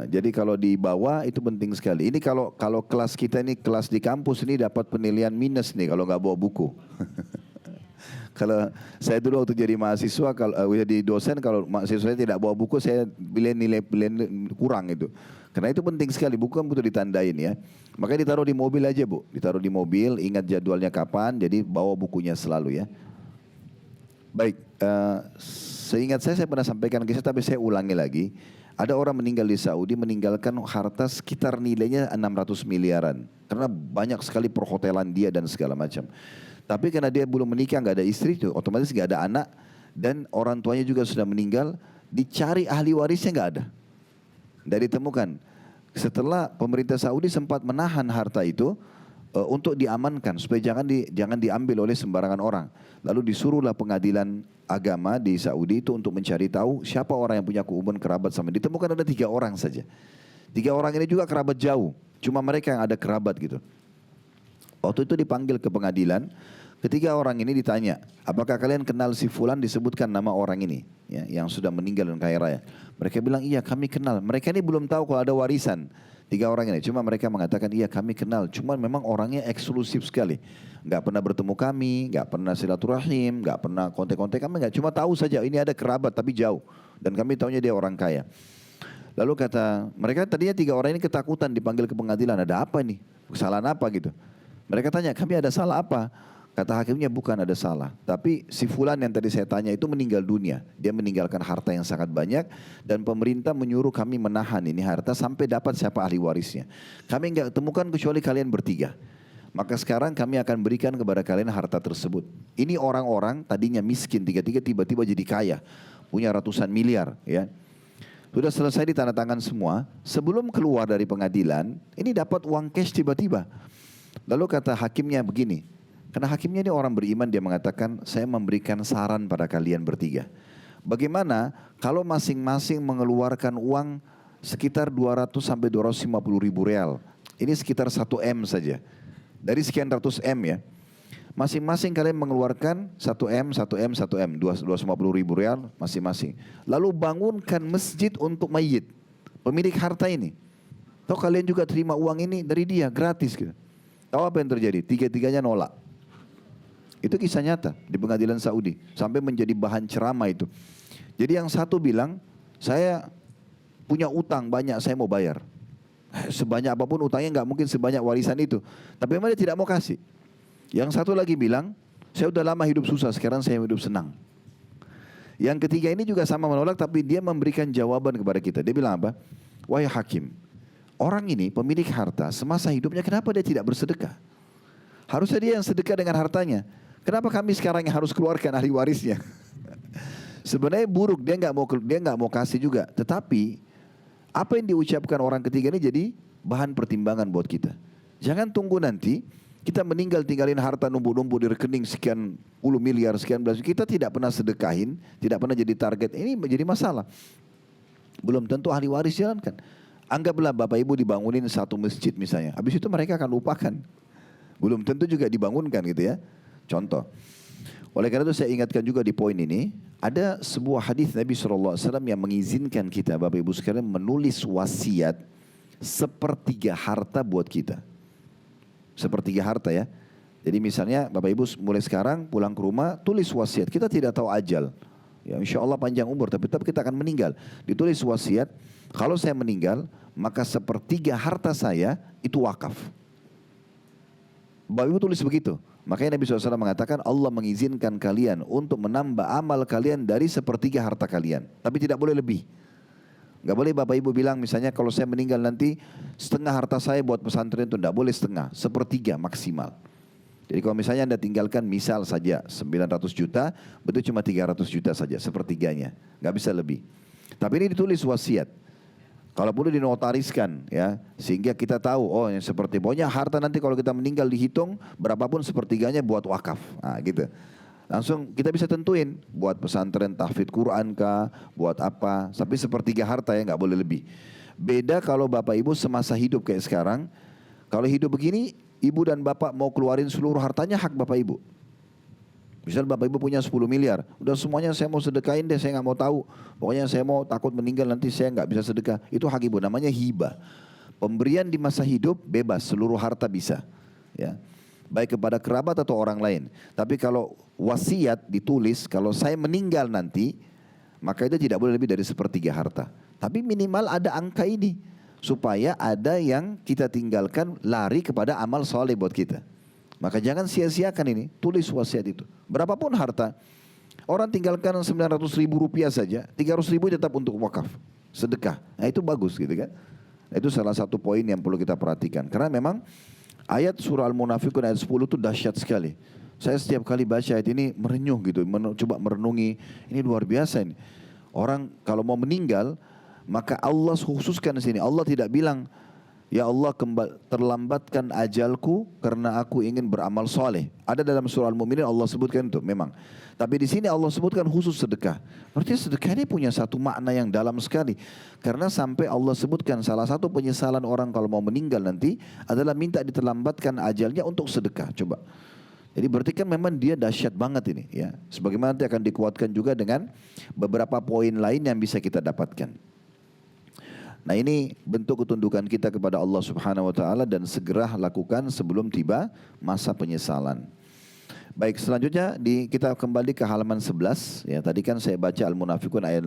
Jadi kalau dibawa itu penting sekali. Ini kalau kelas kita ini, kelas di kampus ini dapat penilaian minus nih kalau nggak bawa buku. Kalau saya dulu waktu jadi mahasiswa, kalau jadi dosen, kalau mahasiswa tidak bawa buku, saya nilai kurang itu. Karena itu penting sekali, buku kan butuh ditandain ya. Makanya ditaruh di mobil aja, Bu. Ditaruh di mobil, ingat jadwalnya kapan, jadi bawa bukunya selalu ya. Baik, seingat saya pernah sampaikan kisah, tapi saya ulangi lagi. Ada orang meninggal di Saudi, meninggalkan harta sekitar nilainya 600 miliaran. Karena banyak sekali perhotelan dia dan segala macam. Tapi karena dia belum menikah, nggak ada istri, tuh, otomatis nggak ada anak. Dan orang tuanya juga sudah meninggal, dicari ahli warisnya nggak ada. Tidak ditemukan. Setelah pemerintah Saudi sempat menahan harta itu untuk diamankan supaya jangan diambil oleh sembarangan orang. Lalu disuruhlah pengadilan agama di Saudi itu untuk mencari tahu siapa orang yang punya hubungan kerabat sama. Ditemukan ada 3 orang saja. 3 orang ini juga kerabat jauh. Cuma mereka yang ada kerabat gitu. Waktu itu dipanggil ke pengadilan, ketiga orang ini ditanya, apakah kalian kenal si fulan, disebutkan nama orang ini ya, yang sudah meninggal dan kaya raya. Mereka bilang iya kami kenal. Mereka ini belum tahu kalau ada warisan. Tiga orang ini, cuma mereka mengatakan iya kami kenal. Cuma memang orangnya eksklusif sekali. Gak pernah bertemu kami, gak pernah silaturahim, gak pernah kontak-kontak kami. Gak, cuma tahu saja ini ada kerabat tapi jauh. Dan kami tahunya dia orang kaya. Lalu kata mereka tadinya tiga orang ini ketakutan dipanggil ke pengadilan. Ada apa nih? Kesalahan apa gitu? Mereka tanya, kami ada salah apa? Kata hakimnya bukan ada salah. Tapi si fulan yang tadi saya tanya itu meninggal dunia. Dia meninggalkan harta yang sangat banyak. Dan pemerintah menyuruh kami menahan ini harta sampai dapat siapa ahli warisnya. Kami enggak temukan kecuali kalian bertiga. Maka sekarang kami akan berikan kepada kalian harta tersebut. Ini orang-orang tadinya miskin, tiba-tiba jadi kaya. Punya ratusan miliar ya. Sudah selesai ditandatangan semua. Sebelum keluar dari pengadilan, ini dapat uang cash tiba-tiba. Lalu kata hakimnya begini, karena hakimnya ini orang beriman, dia mengatakan, saya memberikan saran pada kalian bertiga. Bagaimana kalau masing-masing mengeluarkan uang sekitar 200 sampai 250 ribu real. Ini sekitar 1 M saja. Dari sekian ratus M ya. Masing-masing kalian mengeluarkan 1 M, 1 M, 1 M, 250 ribu real masing-masing. Lalu bangunkan masjid untuk mayit, pemilik harta ini. Tahu kalian juga terima uang ini dari dia, gratis gitu. Tahu apa yang terjadi? Tiga-tiganya nolak. Itu kisah nyata di pengadilan Saudi. Sampai menjadi bahan ceramah itu. Jadi yang satu bilang, saya punya utang banyak, saya mau bayar. Sebanyak apapun utangnya nggak mungkin sebanyak warisan itu. Tapi memang dia tidak mau kasih. Yang satu lagi bilang, saya udah lama hidup susah, sekarang saya hidup senang. Yang ketiga ini juga sama menolak, tapi dia memberikan jawaban kepada kita. Dia bilang apa? Wahai hakim, orang ini pemilik harta, semasa hidupnya kenapa dia tidak bersedekah? Harusnya dia yang sedekah dengan hartanya. Kenapa kami sekarang yang harus keluarkan ahli warisnya? Sebenarnya buruk, dia nggak mau kasih juga. Tetapi apa yang diucapkan orang ketiga ini jadi bahan pertimbangan buat kita. Jangan tunggu nanti kita meninggal tinggalin harta numpuk-numpuk di rekening sekian puluh miliar, sekian belas. Kita tidak pernah sedekahin, tidak pernah jadi target. Ini menjadi masalah. Belum tentu ahli waris jalankan. Anggaplah bapak ibu dibangunin satu masjid misalnya. Habis itu mereka akan lupakan. Belum tentu juga dibangunkan gitu ya. Contoh. Oleh karena itu saya ingatkan juga di poin ini. Ada sebuah hadis Nabi SAW yang mengizinkan kita bapak ibu sekalian menulis wasiat sepertiga harta buat kita. Sepertiga harta ya. Jadi misalnya bapak ibu mulai sekarang pulang ke rumah tulis wasiat. Kita tidak tahu ajal. Ya insya Allah panjang umur tapi tetap kita akan meninggal. Ditulis wasiat. Kalau saya meninggal maka sepertiga harta saya itu wakaf. Bapak ibu tulis begitu. Makanya Nabi SAW mengatakan Allah mengizinkan kalian untuk menambah amal kalian dari sepertiga harta kalian. Tapi tidak boleh lebih. Gak boleh bapak ibu bilang misalnya kalau saya meninggal nanti setengah harta saya buat pesantren itu. Tidak boleh setengah, sepertiga maksimal. Jadi kalau misalnya anda tinggalkan misal saja 900 juta, betul cuma 300 juta saja sepertiganya. Gak bisa lebih. Tapi ini ditulis wasiat. Kalau perlu dinotariskan ya, sehingga kita tahu oh yang seperti pokoknya harta nanti kalau kita meninggal dihitung berapapun sepertiganya buat wakaf. Nah, gitu. Langsung kita bisa tentuin buat pesantren tahfidz Quran kah, buat apa, tapi sepertiga harta ya nggak boleh lebih. Beda kalau bapak ibu semasa hidup kayak sekarang, kalau hidup begini ibu dan bapak mau keluarin seluruh hartanya hak bapak ibu. Misal bapak ibu punya 10 miliar, udah semuanya saya mau sedekahin deh, saya nggak mau tahu. Pokoknya saya mau takut meninggal nanti saya nggak bisa sedekah. Itu hak ibu, namanya hibah. Pemberian di masa hidup bebas, seluruh harta bisa. Ya. Baik kepada kerabat atau orang lain. Tapi kalau wasiat ditulis, kalau saya meninggal nanti, maka itu tidak boleh lebih dari sepertiga harta. Tapi minimal ada angka ini, supaya ada yang kita tinggalkan lari kepada amal soleh buat kita. Maka jangan sia-siakan ini, tulis wasiat itu. Berapapun harta, orang tinggalkan 900 ribu rupiah saja, 300 ribu tetap untuk wakaf, sedekah. Nah itu bagus gitu kan. Itu salah satu poin yang perlu kita perhatikan. Karena memang ayat surah Al-Munafiqun ayat 10 itu dahsyat sekali. Saya setiap kali baca ayat ini merenyuh gitu, coba merenungi, ini luar biasa ini. Orang kalau mau meninggal, maka Allah khususkan di sini. Allah tidak bilang, Ya Allah terlambatkan ajalku karena aku ingin beramal soleh. Ada dalam surah Al-Mu'minin Allah sebutkan itu memang. Tapi di sini Allah sebutkan khusus sedekah. Artinya sedekah ini punya satu makna yang dalam sekali. Karena sampai Allah sebutkan salah satu penyesalan orang kalau mau meninggal nanti adalah minta diterlambatkan ajalnya untuk sedekah. Coba. Jadi berarti kan memang dia dahsyat banget ini ya. Sebagaimana nanti akan dikuatkan juga dengan beberapa poin lain yang bisa kita dapatkan. Nah ini bentuk ketundukan kita kepada Allah Subhanahu wa taala dan segera lakukan sebelum tiba masa penyesalan. Baik, selanjutnya kita kembali ke halaman 11 ya. Tadi kan saya baca Al-Munafiqun ayat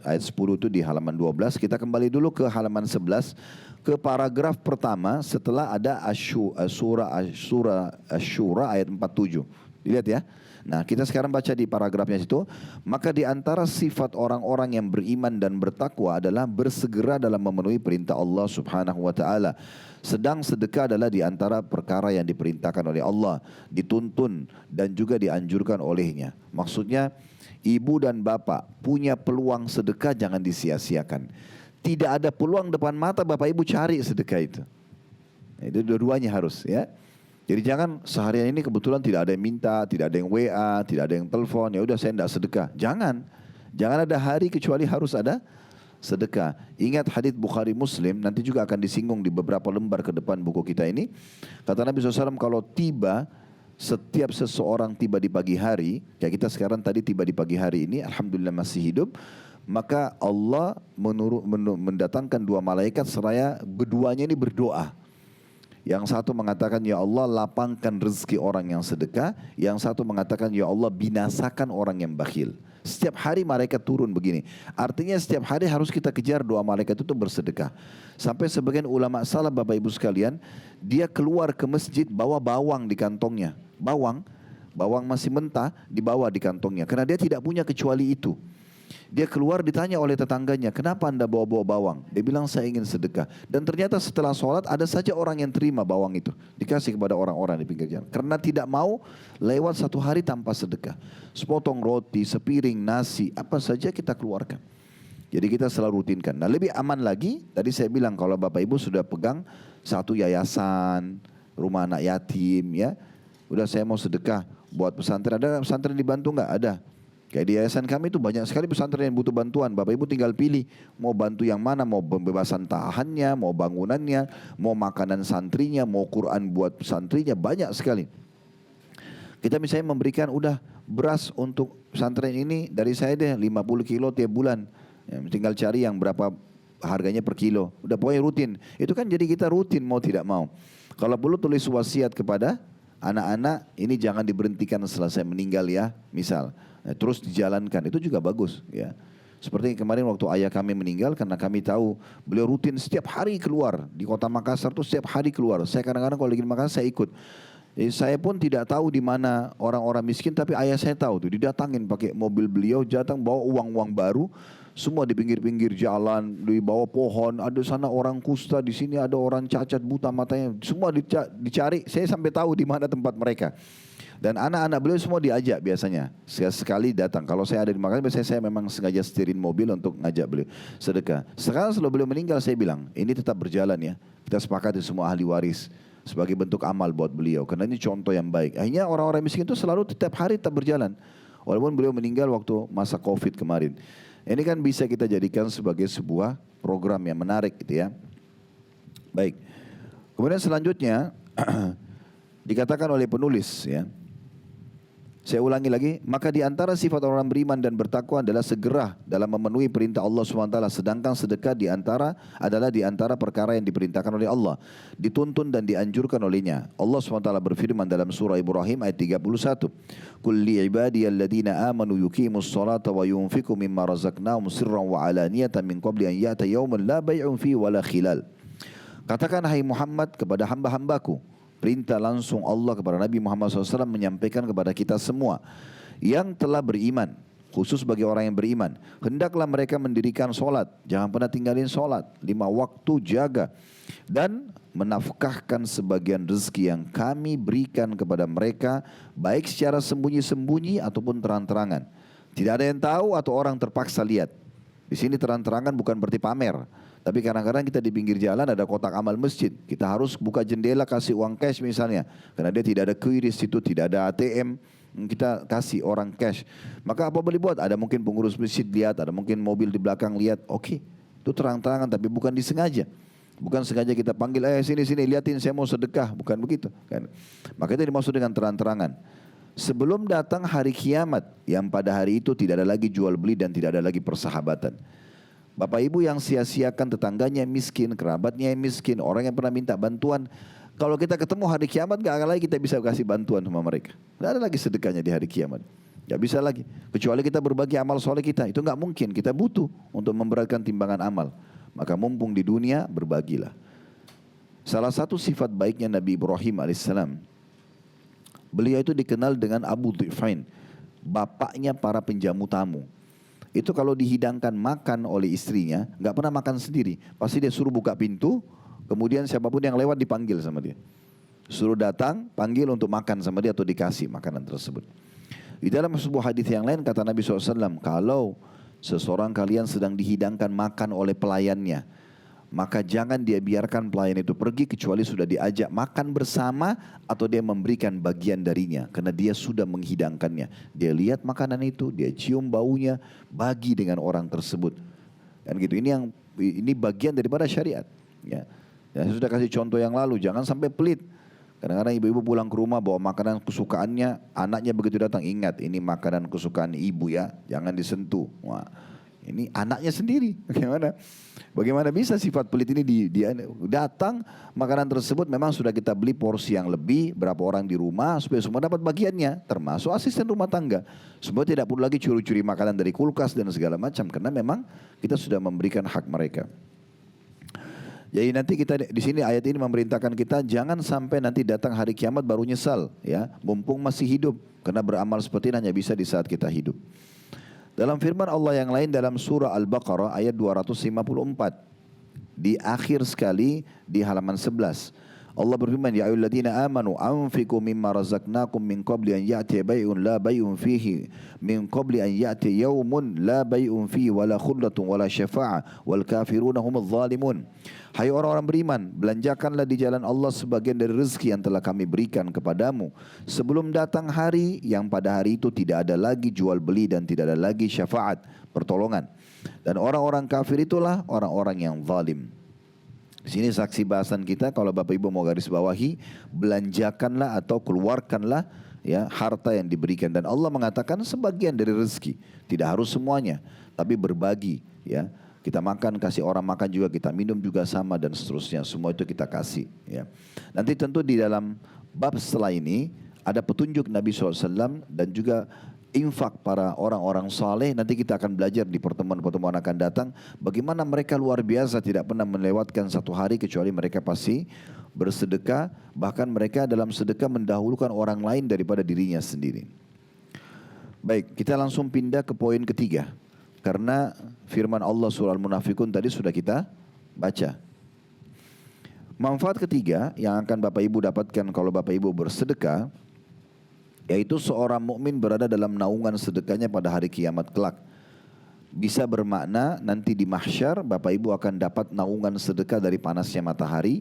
10 itu di halaman 12. Kita kembali dulu ke halaman 11 ke paragraf pertama setelah ada surah Asy-Syura ayat 47. Dilihat ya. Nah, kita sekarang baca di paragrafnya situ. Maka di antara sifat orang-orang yang beriman dan bertakwa adalah bersegera dalam memenuhi perintah Allah Subhanahu wa taala. Sedang sedekah adalah di antara perkara yang diperintahkan oleh Allah, dituntun dan juga dianjurkan olehnya. Maksudnya, ibu dan bapak punya peluang sedekah jangan disia-siakan. Tidak ada peluang depan mata bapak ibu cari sedekah itu. Itu dua-duanya harus ya. Jadi jangan seharian ini kebetulan tidak ada yang minta, tidak ada yang WA, tidak ada yang telepon, ya udah saya tidak sedekah. Jangan ada hari kecuali harus ada sedekah. Ingat hadits Bukhari Muslim, nanti juga akan disinggung di beberapa lembar ke depan buku kita ini. Kata Nabi SAW kalau setiap seseorang tiba di pagi hari, kayak kita sekarang tadi tiba di pagi hari ini, alhamdulillah masih hidup, maka Allah mendatangkan dua malaikat seraya keduanya ini berdoa. Yang satu mengatakan, ya Allah lapangkan rezeki orang yang sedekah. Yang satu mengatakan, ya Allah binasakan orang yang bakhil. Setiap hari malaikat turun begini. Artinya setiap hari harus kita kejar doa malaikat itu bersedekah. Sampai sebagian ulama salaf Bapak Ibu sekalian, dia keluar ke masjid bawa bawang di kantongnya. Bawang masih mentah dibawa di kantongnya. Karena dia tidak punya kecuali itu. Dia keluar ditanya oleh tetangganya, kenapa anda bawa-bawa bawang? Dia bilang saya ingin sedekah. Dan ternyata setelah sholat ada saja orang yang terima bawang itu. Dikasih kepada orang-orang di pinggir jalan. Karena tidak mau lewat satu hari tanpa sedekah. Sepotong roti, sepiring nasi, apa saja kita keluarkan. Jadi kita selalu rutinkan. Nah lebih aman lagi, tadi saya bilang kalau Bapak Ibu sudah pegang satu yayasan, rumah anak yatim ya. Udah saya mau sedekah buat pesantren. Ada pesantren dibantu nggak? Ada. Kayak di yayasan kami itu banyak sekali pesantren yang butuh bantuan. Bapak Ibu tinggal pilih mau bantu yang mana, mau pembebasan tahannya, mau bangunannya, mau makanan santrinya, mau Quran buat santrinya, banyak sekali. Kita misalnya memberikan udah beras untuk pesantren ini dari saya deh 50 kilo tiap bulan. Ya, tinggal cari yang berapa harganya per kilo. Udah pokoknya rutin. Itu kan jadi kita rutin mau tidak mau. Kalau perlu tulis wasiat kepada anak-anak, ini jangan diberhentikan setelah saya meninggal ya, misal. Terus dijalankan, itu juga bagus ya. Seperti kemarin waktu ayah kami meninggal, karena kami tahu beliau rutin setiap hari keluar di kota Makassar tuh setiap hari keluar. Saya kadang-kadang kalau lagi di Makassar saya ikut. Jadi saya pun tidak tahu di mana orang-orang miskin, tapi ayah saya tahu tuh didatangin pakai mobil beliau, datang bawa uang-uang baru, semua di pinggir-pinggir jalan, di bawah pohon, ada sana orang kusta, di sini ada orang cacat buta matanya, semua dicari. Saya sampai tahu di mana tempat mereka. Dan anak-anak beliau semua diajak biasanya. Sekali datang. Kalau saya ada di Makassar, biasanya saya memang sengaja setirin mobil untuk ngajak beliau sedekah. Sekarang setelah beliau meninggal, saya bilang, ini tetap berjalan ya. Kita sepakati semua ahli waris sebagai bentuk amal buat beliau. Karena ini contoh yang baik. Akhirnya orang-orang miskin itu selalu setiap hari tetap berjalan. Walaupun beliau meninggal waktu masa Covid kemarin. Ini kan bisa kita jadikan sebagai sebuah program yang menarik gitu ya. Baik. Kemudian selanjutnya dikatakan oleh penulis ya. Saya ulangi lagi, maka di antara sifat orang beriman dan bertakwa adalah segera dalam memenuhi perintah Allah SWT. Sedangkan sedekah adalah di antara perkara yang diperintahkan oleh Allah, dituntun dan dianjurkan olehnya. Allah SWT berfirman dalam surah Ibrahim ayat 31. Qul li ibadiyalladzina amanu yuqimus salata wa yunfiqu mimma razaqnahum sirran wa alaniyatan min qabli an ya'ta yaumun la bay'un fi wala khilal. Katakan hai Muhammad kepada hamba-hambaku, perintah langsung Allah kepada Nabi Muhammad SAW menyampaikan kepada kita semua yang telah beriman, khusus bagi orang yang beriman, hendaklah mereka mendirikan solat, jangan pernah tinggalin solat, 5 waktu jaga, dan menafkahkan sebagian rezeki yang kami berikan kepada mereka, baik secara sembunyi-sembunyi ataupun terang-terangan. Tidak ada yang tahu atau orang terpaksa lihat. Di sini terang-terangan bukan berarti pamer. Tapi kadang-kadang kita di pinggir jalan ada kotak amal masjid. Kita harus buka jendela kasih uang cash misalnya. Karena dia tidak ada QRIS situ, tidak ada ATM. Kita kasih orang cash. Maka apa boleh buat? Ada mungkin pengurus masjid lihat, ada mungkin mobil di belakang lihat. Oke, itu terang-terangan tapi bukan disengaja. Bukan sengaja kita panggil, sini liatin saya mau sedekah. Bukan begitu. Kan? Maka itu dimaksud dengan terang-terangan. Sebelum datang hari kiamat, yang pada hari itu tidak ada lagi jual beli dan tidak ada lagi persahabatan. Bapak ibu yang sia-siakan tetangganya yang miskin, kerabatnya yang miskin, orang yang pernah minta bantuan. Kalau kita ketemu hari kiamat gak akan lagi kita bisa kasih bantuan sama mereka. Gak ada lagi sedekahnya di hari kiamat. Gak bisa lagi. Kecuali kita berbagi amal soleh kita. Itu gak mungkin. Kita butuh untuk memberatkan timbangan amal. Maka mumpung di dunia berbagilah. Salah satu sifat baiknya Nabi Ibrahim alaihissalam. Beliau itu dikenal dengan Abu Dhifain. Bapaknya para penjamu tamu. Itu kalau dihidangkan makan oleh istrinya, nggak pernah makan sendiri. Pasti dia suruh buka pintu, kemudian siapapun yang lewat dipanggil sama dia. Suruh datang, panggil untuk makan sama dia atau dikasih makanan tersebut. Di dalam sebuah hadis yang lain kata Nabi SAW, kalau seseorang kalian sedang dihidangkan makan oleh pelayannya, maka jangan dia biarkan pelayan itu pergi kecuali sudah diajak makan bersama atau dia memberikan bagian darinya karena dia sudah menghidangkannya. Dia lihat makanan itu, dia cium baunya, bagi dengan orang tersebut. Kan gitu. Ini bagian daripada syariat. Ya. Saya sudah kasih contoh yang lalu, jangan sampai pelit. Kadang-kadang ibu-ibu pulang ke rumah bawa makanan kesukaannya, anaknya begitu datang ingat ini makanan kesukaan ibu ya, jangan disentuh. Wah. Ini anaknya sendiri, bagaimana bisa sifat pelit ini dia datang makanan tersebut memang sudah kita beli porsi yang lebih, berapa orang di rumah supaya semua dapat bagiannya, termasuk asisten rumah tangga. Semua tidak perlu lagi curi-curi makanan dari kulkas dan segala macam karena memang kita sudah memberikan hak mereka. Jadi nanti kita di sini ayat ini memerintahkan kita jangan sampai nanti datang hari kiamat baru nyesal, ya, mumpung masih hidup karena beramal seperti ini hanya bisa di saat kita hidup. Dalam firman Allah yang lain dalam surah Al-Baqarah ayat 254. Di akhir sekali di halaman 11. Allah berfirman, ya ayyuhalladzina amanu anfiqu mimma razaqnakum min qabli an ya'tiya bay'un la bay'un fihi min qabli an ya'tiya yawmun la bay'un fihi wala khullatun wala syafa'ah wal kafiruna humudz zalimun. Hai orang-orang beriman, belanjakanlah di jalan Allah sebagian dari rezeki yang telah kami berikan kepadamu sebelum datang hari yang pada hari itu tidak ada lagi jual beli dan tidak ada lagi syafaat, pertolongan. Dan orang-orang kafir itulah orang-orang yang zalim. Di sini saksi bahasan kita, kalau Bapak Ibu mau garis bawahi, belanjakanlah atau keluarkanlah ya harta yang diberikan, dan Allah mengatakan sebagian dari rezeki, tidak harus semuanya, tapi berbagi ya. Kita makan, kasih orang makan juga, kita minum juga sama dan seterusnya, semua itu kita kasih ya. Nanti tentu di dalam bab setelah ini ada petunjuk Nabi SAW dan juga infak para orang-orang saleh. Nanti kita akan belajar di pertemuan-pertemuan akan datang bagaimana mereka luar biasa tidak pernah melewatkan satu hari kecuali mereka pasti bersedekah, bahkan mereka dalam sedekah mendahulukan orang lain daripada dirinya sendiri. Baik, kita langsung pindah ke poin ketiga karena firman Allah surah Al-Munafikun tadi sudah kita baca. Manfaat ketiga yang akan Bapak Ibu dapatkan kalau Bapak Ibu bersedekah, yaitu seorang mukmin berada dalam naungan sedekahnya pada hari kiamat kelak. Bisa bermakna nanti di mahsyar Bapak Ibu akan dapat naungan sedekah dari panasnya matahari.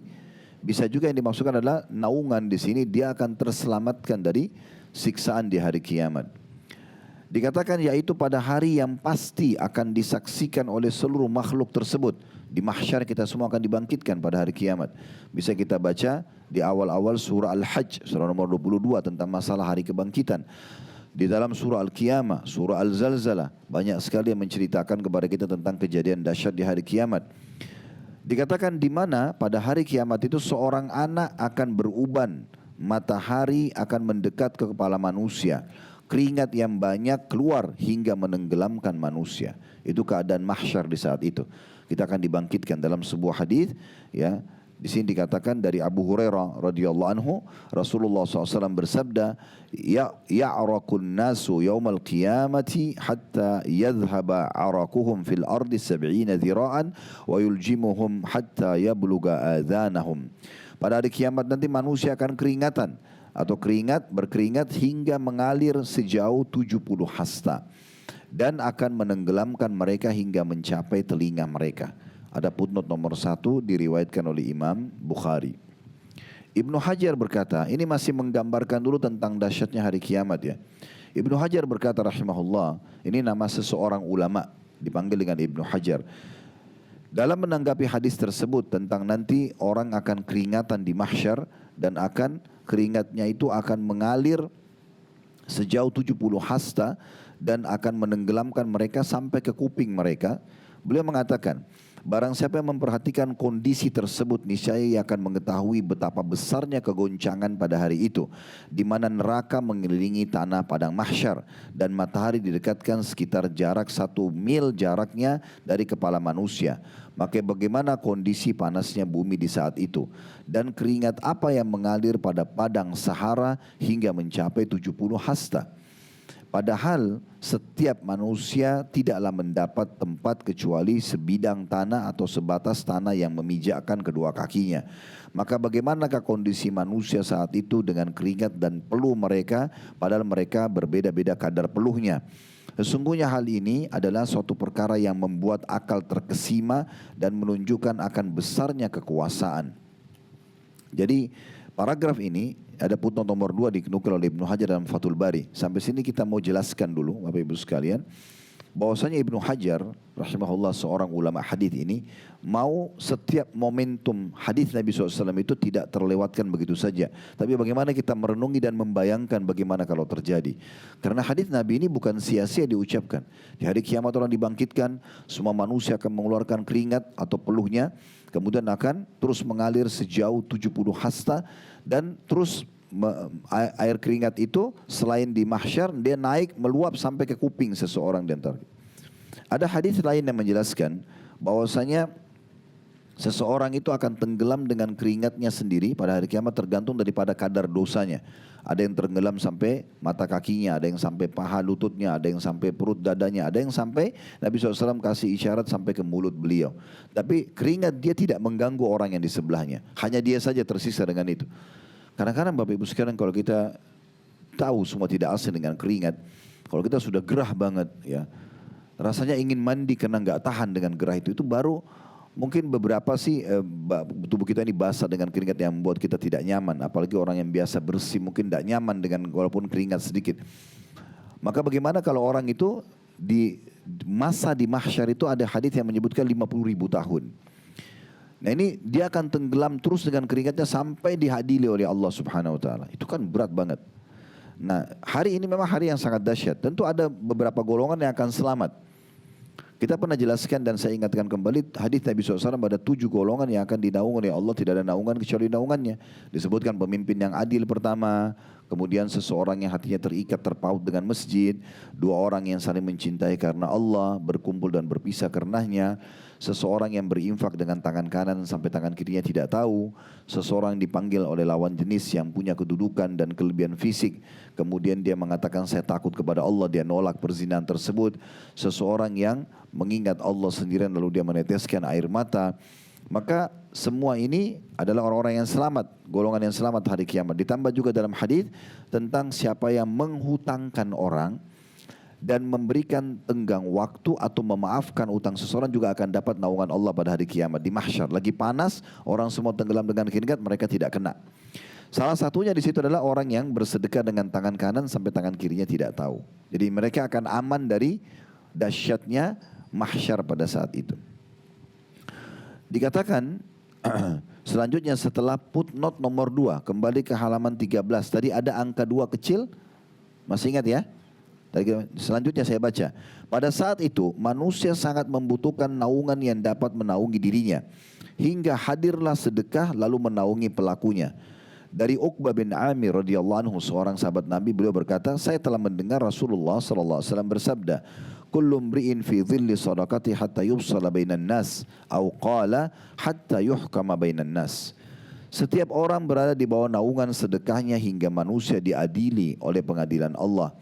Bisa juga yang dimaksudkan adalah naungan di sini dia akan terselamatkan dari siksaan di hari kiamat. Dikatakan yaitu pada hari yang pasti akan disaksikan oleh seluruh makhluk tersebut. Di mahsyar kita semua akan dibangkitkan pada hari kiamat. Bisa kita baca di awal-awal surah Al-Hajj, surah nomor 22 tentang masalah hari kebangkitan. Di dalam surah Al-Qiyamah, surah Al-Zalzalah, banyak sekali yang menceritakan kepada kita tentang kejadian dahsyat di hari kiamat. Dikatakan di mana pada hari kiamat itu seorang anak akan beruban, matahari akan mendekat ke kepala manusia. Keringat yang banyak keluar hingga menenggelamkan manusia. Itu keadaan mahsyar di saat itu. Kita akan dibangkitkan dalam sebuah hadis ya. Di sini dikatakan dari Abu Hurairah radhiyallahu anhu, Rasulullah SAW bersabda, ya'raqun nasu yaumal qiyamati hatta yadhhaba araquhum fil ardi 70 dhira'an wa yuljimuhum hatta yabluga adhanahum. Pada hari kiamat nanti manusia akan keringatan atau berkeringat hingga mengalir sejauh 70 hasta dan akan menenggelamkan mereka hingga mencapai telinga mereka. Ada footnote nomor 1 diriwayatkan oleh Imam Bukhari. Ibnu Hajar berkata, ini masih menggambarkan dulu tentang dahsyatnya hari kiamat ya. Ibnu Hajar berkata rahimahullah, ini nama seseorang ulama, dipanggil dengan Ibnu Hajar. Dalam menanggapi hadis tersebut tentang nanti orang akan keringatan di mahsyar dan akan keringatnya itu akan mengalir sejauh 70 hasta dan akan menenggelamkan mereka sampai ke kuping mereka. Beliau mengatakan, barang siapa yang memperhatikan kondisi tersebut, niscaya ia akan mengetahui betapa besarnya kegoncangan pada hari itu, di mana neraka mengelilingi tanah padang mahsyar dan matahari didekatkan sekitar jarak 1 mil jaraknya dari kepala manusia. Maka bagaimana kondisi panasnya bumi di saat itu, dan keringat apa yang mengalir pada padang Sahara hingga mencapai 70 hasta. Padahal setiap manusia tidaklah mendapat tempat kecuali sebidang tanah atau sebatas tanah yang memijakkan kedua kakinya. Maka bagaimanakah kondisi manusia saat itu dengan keringat dan peluh mereka, padahal mereka berbeda-beda kadar peluhnya. Sesungguhnya hal ini adalah suatu perkara yang membuat akal terkesima dan menunjukkan akan besarnya kekuasaan. Jadi paragraf ini ada footnote nomor 2 dinukil oleh Ibnu Hajar dalam Fathul Bari. Sampai sini kita mau jelaskan dulu Bapak Ibu sekalian, bahwasanya Ibnu Hajar rahimahullah seorang ulama hadis ini mau setiap momentum hadis Nabi SAW itu tidak terlewatkan begitu saja. Tapi bagaimana kita merenungi dan membayangkan bagaimana kalau terjadi. Karena hadis Nabi ini bukan sia-sia diucapkan. Di hari kiamat orang dibangkitkan, semua manusia akan mengeluarkan keringat atau peluhnya, kemudian akan terus mengalir sejauh 70 hasta dan terus air keringat itu selain di mahsyar dia naik meluap sampai ke kuping seseorang di antara. Ada hadis lain yang menjelaskan bahwasanya seseorang itu akan tenggelam dengan keringatnya sendiri pada hari kiamat tergantung daripada kadar dosanya. Ada yang tenggelam sampai mata kakinya, ada yang sampai paha lututnya, ada yang sampai perut dadanya, ada yang sampai Nabi SAW kasih isyarat sampai ke mulut beliau. Tapi keringat dia tidak mengganggu orang yang di sebelahnya. Hanya dia saja tersisa dengan itu. Kadang-kadang Bapak Ibu sekalian kalau kita tahu semua tidak asing dengan keringat, kalau kita sudah gerah banget ya, rasanya ingin mandi karena nggak tahan dengan gerah itu baru mungkin beberapa sih tubuh kita ini basah dengan keringat yang membuat kita tidak nyaman. Apalagi orang yang biasa bersih mungkin tidak nyaman dengan walaupun keringat sedikit. Maka bagaimana kalau orang itu di masa di mahsyar itu ada hadis yang menyebutkan 50.000 tahun. Nah ini dia akan tenggelam terus dengan keringatnya sampai dihadiri oleh Allah Subhanahu Wa Taala. Itu kan berat banget. Nah hari ini memang hari yang sangat dahsyat. Tentu ada beberapa golongan yang akan selamat. Kita pernah jelaskan dan saya ingatkan kembali hadis Nabi SAW ada 7 golongan yang akan dinaungi oleh Allah, tidak ada naungan kecuali naungannya. Disebutkan pemimpin yang adil pertama, kemudian seseorang yang hatinya terikat terpaut dengan masjid, 2 orang yang saling mencintai karena Allah, berkumpul dan berpisah karenanya, seseorang yang berinfak dengan tangan kanan sampai tangan kirinya tidak tahu, seseorang dipanggil oleh lawan jenis yang punya kedudukan dan kelebihan fisik, kemudian dia mengatakan saya takut kepada Allah, dia nolak perzinahan tersebut, seseorang yang mengingat Allah sendirian lalu dia meneteskan air mata. Maka semua ini adalah orang-orang yang selamat, golongan yang selamat hari kiamat. Ditambah juga dalam hadis tentang siapa yang menghutangkan orang dan memberikan tenggang waktu atau memaafkan utang seseorang juga akan dapat naungan Allah pada hari kiamat. Di mahsyar lagi panas, orang semua tenggelam dengan keringat, mereka tidak kena. Salah satunya di situ adalah orang yang bersedekah dengan tangan kanan sampai tangan kirinya tidak tahu. Jadi mereka akan aman dari dahsyatnya mahsyar pada saat itu. Dikatakan selanjutnya setelah footnote nomor 2, kembali ke halaman 13. Tadi ada angka 2 kecil, masih ingat ya? Selanjutnya saya baca. Pada saat itu manusia sangat membutuhkan naungan yang dapat menaungi dirinya. Hingga hadirlah sedekah lalu menaungi pelakunya. Dari Uqbah bin Amir radhiyallahu anhu, seorang sahabat Nabi, beliau berkata, saya telah mendengar Rasulullah sallallahu alaihi wasallam bersabda, kullu mri'in fi dhilli sadaqati hatta yufsala bainan nas, au qala hatta yuhkama bainan nas. Setiap orang berada di bawah naungan sedekahnya hingga manusia diadili oleh pengadilan Allah.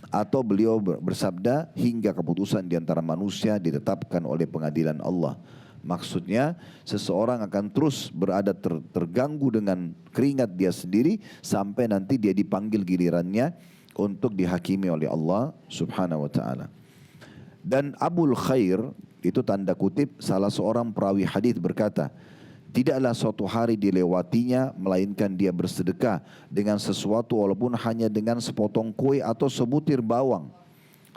Atau beliau bersabda hingga keputusan di antara manusia ditetapkan oleh pengadilan Allah. Maksudnya seseorang akan terus berada terganggu dengan keringat dia sendiri sampai nanti dia dipanggil gilirannya untuk dihakimi oleh Allah Subhanahu wa taala. Dan Abul Khair, itu tanda kutip salah seorang perawi hadis berkata, tidaklah suatu hari dilewatinya melainkan dia bersedekah dengan sesuatu walaupun hanya dengan sepotong kue atau sebutir bawang.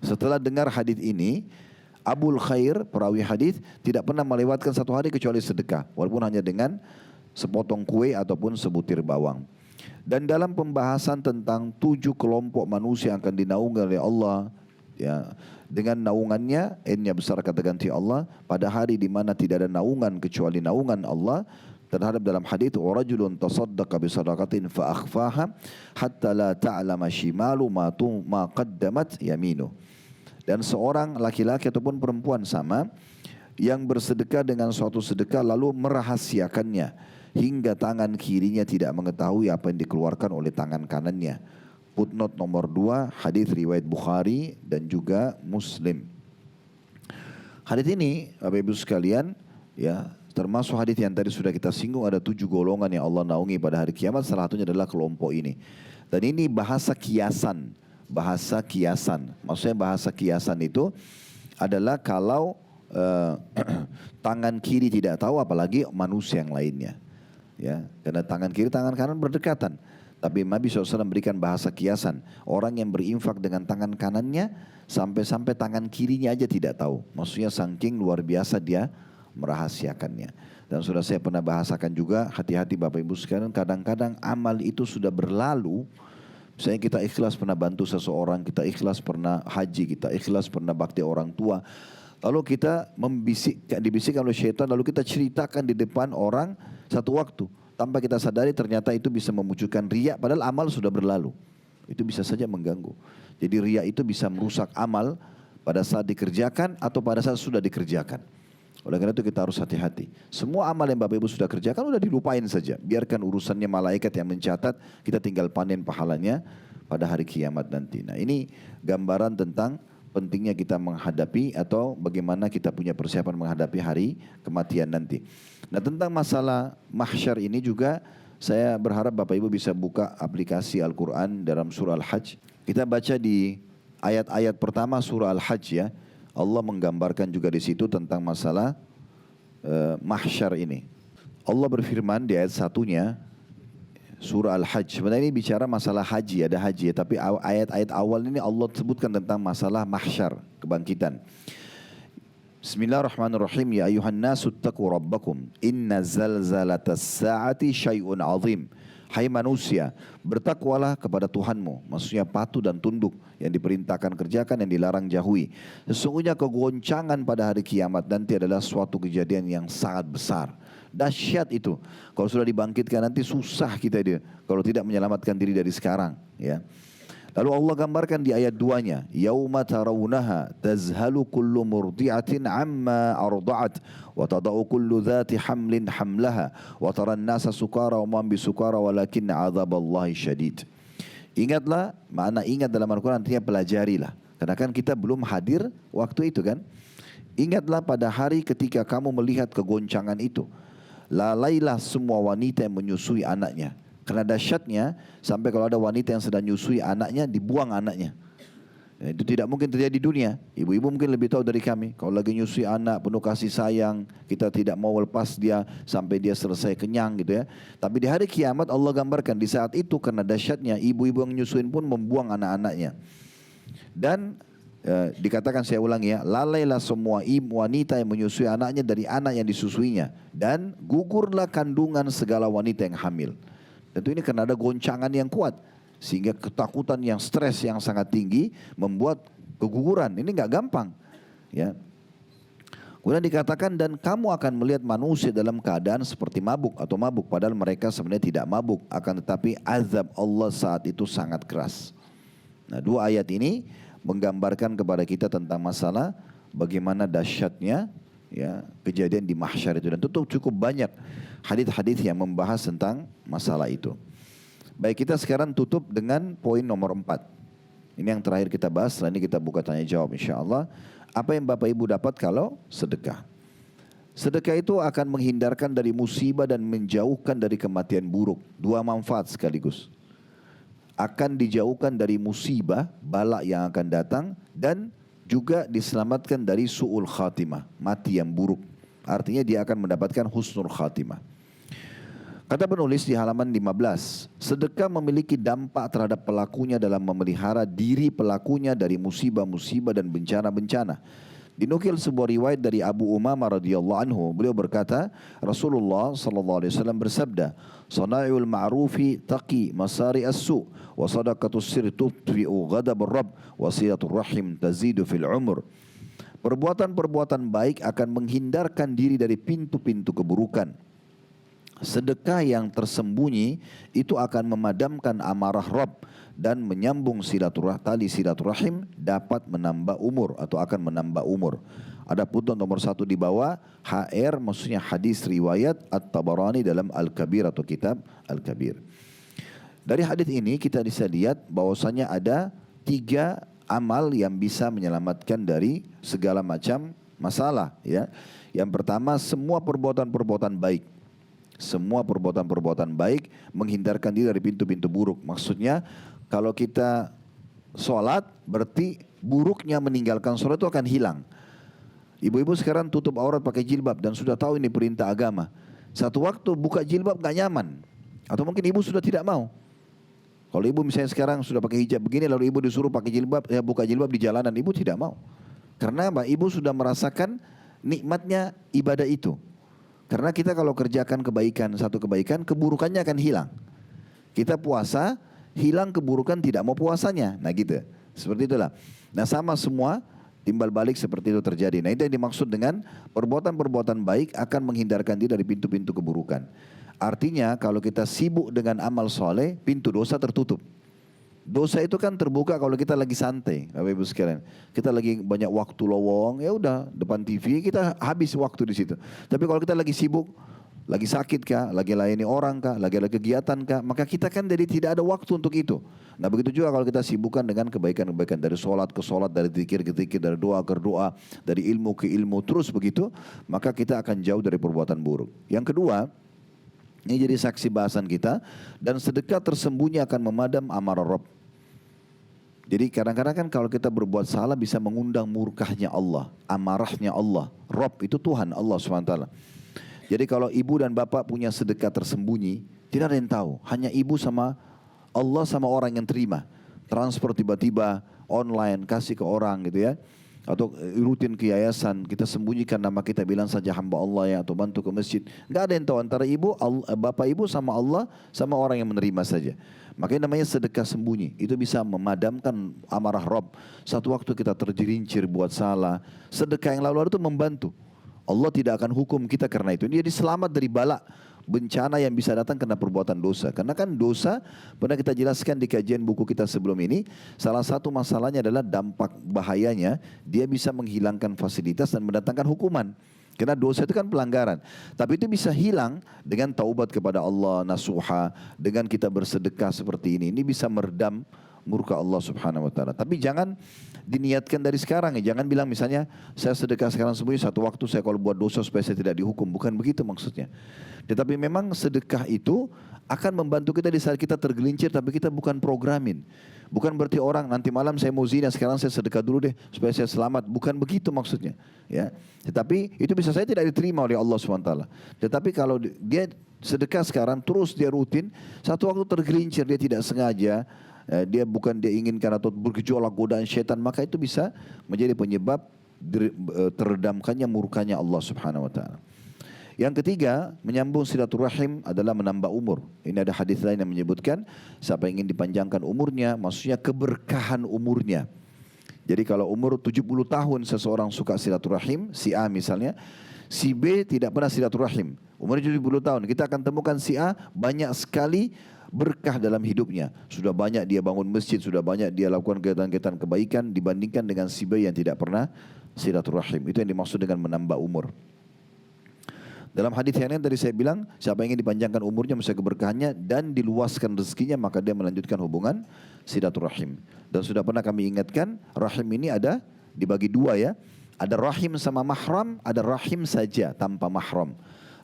Setelah dengar hadis ini, Abul Khair, perawi hadis, tidak pernah melewatkan satu hari kecuali sedekah, walaupun hanya dengan sepotong kue ataupun sebutir bawang. Dan dalam pembahasan tentang 7 kelompok manusia yang akan dinaungi oleh Allah, ya, dengan naungannya, N-nya besar kata ganti Allah, pada hari di mana tidak ada naungan kecuali naungan Allah, terhadap dalam hadis, "Warajulun tasaddaqa bi sadaqatin fa akhfaha hatta la ta'lama shimalu ma qaddamat yaminu." Dan seorang laki-laki ataupun perempuan sama yang bersedekah dengan suatu sedekah lalu merahasiakannya hingga tangan kirinya tidak mengetahui apa yang dikeluarkan oleh tangan kanannya. Footnote nomor 2, hadis riwayat Bukhari dan juga Muslim. Hadis ini, Bapak Ibu sekalian, ya, termasuk hadis yang tadi sudah kita singgung, ada 7 golongan yang Allah naungi pada hari kiamat, salah satunya adalah kelompok ini. Dan ini bahasa kiasan, maksudnya bahasa kiasan itu adalah kalau tangan kiri tidak tahu, apalagi manusia yang lainnya. Ya, karena tangan kiri tangan kanan berdekatan. Tapi Nabi SAW berikan bahasa kiasan. Orang yang berinfak dengan tangan kanannya sampai-sampai tangan kirinya aja tidak tahu. Maksudnya saking luar biasa dia merahasiakannya. Dan sudah saya pernah bahasakan juga, hati-hati Bapak Ibu sekalian, kadang-kadang amal itu sudah berlalu. Misalnya kita ikhlas pernah bantu seseorang, kita ikhlas pernah haji, kita ikhlas pernah bakti orang tua. Lalu kita dibisikkan oleh syaitan, lalu kita ceritakan di depan orang satu waktu. Tanpa kita sadari ternyata itu bisa memunculkan riya, padahal amal sudah berlalu. Itu bisa saja mengganggu. Jadi riya itu bisa merusak amal pada saat dikerjakan atau pada saat sudah dikerjakan. Oleh karena itu kita harus hati-hati. Semua amal yang Bapak Ibu sudah kerjakan sudah dilupain saja. Biarkan urusannya malaikat yang mencatat, kita tinggal panen pahalanya pada hari kiamat nanti. Nah, ini gambaran tentang pentingnya kita menghadapi atau bagaimana kita punya persiapan menghadapi hari kematian nanti. Nah, tentang masalah mahsyar ini juga saya berharap Bapak Ibu bisa buka aplikasi Al-Quran dalam surah Al-Hajj. Kita baca di ayat-ayat pertama surah Al-Hajj ya. Allah menggambarkan juga di situ tentang masalah mahsyar ini. Allah berfirman di ayat satunya, surah Al-Hajj. Sebenarnya ini bicara masalah haji, ada haji ya. Tapi ayat-ayat awal ini Allah sebutkan tentang masalah mahsyar, kebangkitan. Bismillahirrahmanirrahim. Ya ayuhan nasu attaqu rabbakum. Inna zalzalatas sa'ati syai'un azim. Hai manusia, bertakwalah kepada Tuhanmu. Maksudnya patuh dan tunduk. Yang diperintahkan kerjakan, yang dilarang jauhi. Sesungguhnya kegoncangan pada hari kiamat nanti adalah suatu kejadian yang sangat besar. Dahsyat itu. Kalau sudah dibangkitkan nanti susah kita dia kalau tidak menyelamatkan diri dari sekarang, ya. Lalu Allah gambarkan di ayat 2-nya, yauma tarawunaha tazhalu kullu murdi'atin amma arda'at wa tada'u kullu dhati hamlin hamlaha wa taran nasa sukara wa man bisukara walakin 'adzaballahi syadid. Ingatlah, makna ingat dalam Al-Quran artinya pelajarilah. Karena kan kita belum hadir waktu itu kan. Ingatlah pada hari ketika kamu melihat kegoncangan itu. Lalailah semua wanita yang menyusui anaknya. Karena dahsyatnya sampai kalau ada wanita yang sedang menyusui anaknya, dibuang anaknya. Ya, itu tidak mungkin terjadi di dunia. Ibu-ibu mungkin lebih tahu dari kami. Kalau lagi menyusui anak penuh kasih sayang, kita tidak mau lepas dia sampai dia selesai kenyang gitu ya. Tapi di hari kiamat Allah gambarkan di saat itu karena dahsyatnya ibu-ibu yang menyusuin pun membuang anak-anaknya. Dan dikatakan, saya ulangi ya, lalailah semua ibu wanita yang menyusui anaknya dari anak yang disusuinya, dan gugurlah kandungan segala wanita yang hamil. Tentu ini karena ada goncangan yang kuat, sehingga ketakutan yang stres yang sangat tinggi membuat keguguran. Ini nggak gampang, ya. Kemudian dikatakan, dan kamu akan melihat manusia dalam keadaan seperti mabuk atau mabuk, padahal mereka sebenarnya tidak mabuk, akan tetapi azab Allah saat itu sangat keras. Nah, 2 ayat ini menggambarkan kepada kita tentang masalah bagaimana dahsyatnya ya kejadian di mahsyar itu, dan tentu cukup banyak hadis-hadis yang membahas tentang masalah itu. Baik, kita sekarang tutup dengan poin nomor 4. Ini yang terakhir kita bahas, setelah ini kita buka tanya jawab insyaAllah. Apa yang Bapak Ibu dapat kalau sedekah? Sedekah itu akan menghindarkan dari musibah dan menjauhkan dari kematian buruk. 2 manfaat sekaligus. Akan dijauhkan dari musibah, bala yang akan datang, dan juga diselamatkan dari su'ul khatimah, mati yang buruk. Artinya dia akan mendapatkan husnul khatimah. Kata penulis di halaman 15, sedekah memiliki dampak terhadap pelakunya dalam memelihara diri pelakunya dari musibah-musibah dan bencana-bencana. Dinukil sebuah riwayat dari Abu Umamah radhiyallahu anhu, beliau berkata, Rasulullah sallallahu alaihi wasallam bersabda, "Sana'ul ma'rufi taqi masari as-su' wa sadaqatus sirri tutfi'u ghadab ar-rabb wa silatur rahim tazidu fil umur." Perbuatan-perbuatan baik akan menghindarkan diri dari pintu-pintu keburukan. Sedekah yang tersembunyi itu akan memadamkan amarah Rabb dan menyambung tali silaturahim, dapat menambah umur atau akan menambah umur. Ada putun nomor 1 di bawah, HR maksudnya hadis riwayat At-Tabarani dalam Al-Kabir atau kitab Al-Kabir. Dari hadis ini kita bisa lihat bahwasanya ada 3 amal yang bisa menyelamatkan dari segala macam masalah, ya. Yang pertama, semua perbuatan-perbuatan baik. Semua perbuatan-perbuatan baik menghindarkan diri dari pintu-pintu buruk. Maksudnya kalau kita sholat berarti buruknya meninggalkan sholat itu akan hilang. Ibu-ibu sekarang tutup aurat pakai jilbab dan sudah tahu ini perintah agama. Satu waktu buka jilbab gak nyaman. Atau mungkin ibu sudah tidak mau. Kalau ibu misalnya sekarang sudah pakai hijab begini lalu ibu disuruh pakai jilbab, buka jilbab di jalanan, ibu tidak mau. Karena apa? Ibu sudah merasakan nikmatnya ibadah itu. Karena kita kalau kerjakan kebaikan, satu kebaikan, keburukannya akan hilang. Kita puasa, hilang keburukan tidak mau puasanya. Nah gitu, seperti itulah. Nah sama semua timbal balik seperti itu terjadi. Nah itu yang dimaksud dengan perbuatan-perbuatan baik akan menghindarkan diri dari pintu-pintu keburukan. Artinya kalau kita sibuk dengan amal soleh, pintu dosa tertutup. Dosa itu kan terbuka kalau kita lagi santai, Bapak Ibu sekalian. Kita lagi banyak waktu lowong, ya udah depan TV kita habis waktu di situ. Tapi kalau kita lagi sibuk, lagi sakit kah, lagi layani orang kah, lagi ada kegiatan kah, maka kita kan jadi tidak ada waktu untuk itu. Nah begitu juga kalau kita sibukkan dengan kebaikan-kebaikan dari sholat ke sholat, dari zikir ke zikir, dari doa ke doa, dari ilmu ke ilmu, terus begitu, maka kita akan jauh dari perbuatan buruk. Yang kedua, ini jadi saksi bahasan kita, dan sedekah tersembunyi akan memadam amarah Rabb. Jadi kadang-kadang kan kalau kita berbuat salah bisa mengundang murkahnya Allah, amarahnya Allah. Rabb itu Tuhan Allah SWT. Jadi kalau ibu dan bapak punya sedekah tersembunyi, tidak ada yang tahu. Hanya ibu sama Allah sama orang yang terima. Transfer tiba-tiba online kasih ke orang gitu ya. Atau rutin ke yayasan, kita sembunyikan nama kita, bilang saja hamba Allah ya, atau bantu ke masjid. Enggak ada yang tahu antara bapak ibu sama Allah sama orang yang menerima saja. Makanya namanya sedekah sembunyi. Itu bisa memadamkan amarah Rabb. Satu waktu kita tergelincir buat salah, sedekah yang lalu itu membantu. Allah tidak akan hukum kita karena itu. Dia selamat dari bala bencana yang bisa datang karena perbuatan dosa. Karena kan dosa, pernah kita jelaskan di kajian buku kita sebelum ini, salah satu masalahnya adalah dampak bahayanya, dia bisa menghilangkan fasilitas dan mendatangkan hukuman. Karena dosa itu kan pelanggaran. Tapi itu bisa hilang dengan taubat kepada Allah, nasuha, dengan kita bersedekah seperti ini. Ini bisa meredam murka Allah Subhanahu wa taala. Tapi jangan diniatkan dari sekarang ya. Jangan bilang misalnya saya sedekah sekarang sembunyi, satu waktu saya kalau buat dosa supaya saya tidak dihukum. Bukan begitu maksudnya. Tetapi memang sedekah itu akan membantu kita di saat kita tergelincir, tapi kita bukan programin. Bukan berarti orang nanti malam saya mau zina, sekarang saya sedekah dulu deh supaya saya selamat. Bukan begitu maksudnya. Ya. Tetapi itu bisa saya tidak diterima oleh Allah SWT. Tetapi kalau dia sedekah sekarang terus dia rutin, satu waktu tergelincir dia tidak sengaja, dia inginkan atau bergejolak godaan syaitan, maka itu bisa menjadi penyebab teredamkannya murkanya Allah Subhanahu wa taala. Yang ketiga, menyambung silaturahim adalah menambah umur. Ini ada hadis lain yang menyebutkan siapa yang ingin dipanjangkan umurnya, maksudnya keberkahan umurnya. Jadi kalau umur 70 tahun seseorang suka silaturahim, si A misalnya, si B tidak pernah silaturahim, umurnya 70 tahun, kita akan temukan si A banyak sekali berkah dalam hidupnya. Sudah banyak dia bangun masjid, sudah banyak dia lakukan kegiatan-kegiatan kebaikan dibandingkan dengan si B yang tidak pernah silaturahim. Itu yang dimaksud dengan menambah umur. Dalam hadis yang lain tadi saya bilang, siapa yang ingin dipanjangkan umurnya, masa keberkahannya dan diluaskan rezekinya, maka dia melanjutkan hubungan silaturahim. Dan sudah pernah kami ingatkan, rahim ini ada dibagi dua ya. Ada rahim sama mahram, ada rahim saja tanpa mahram.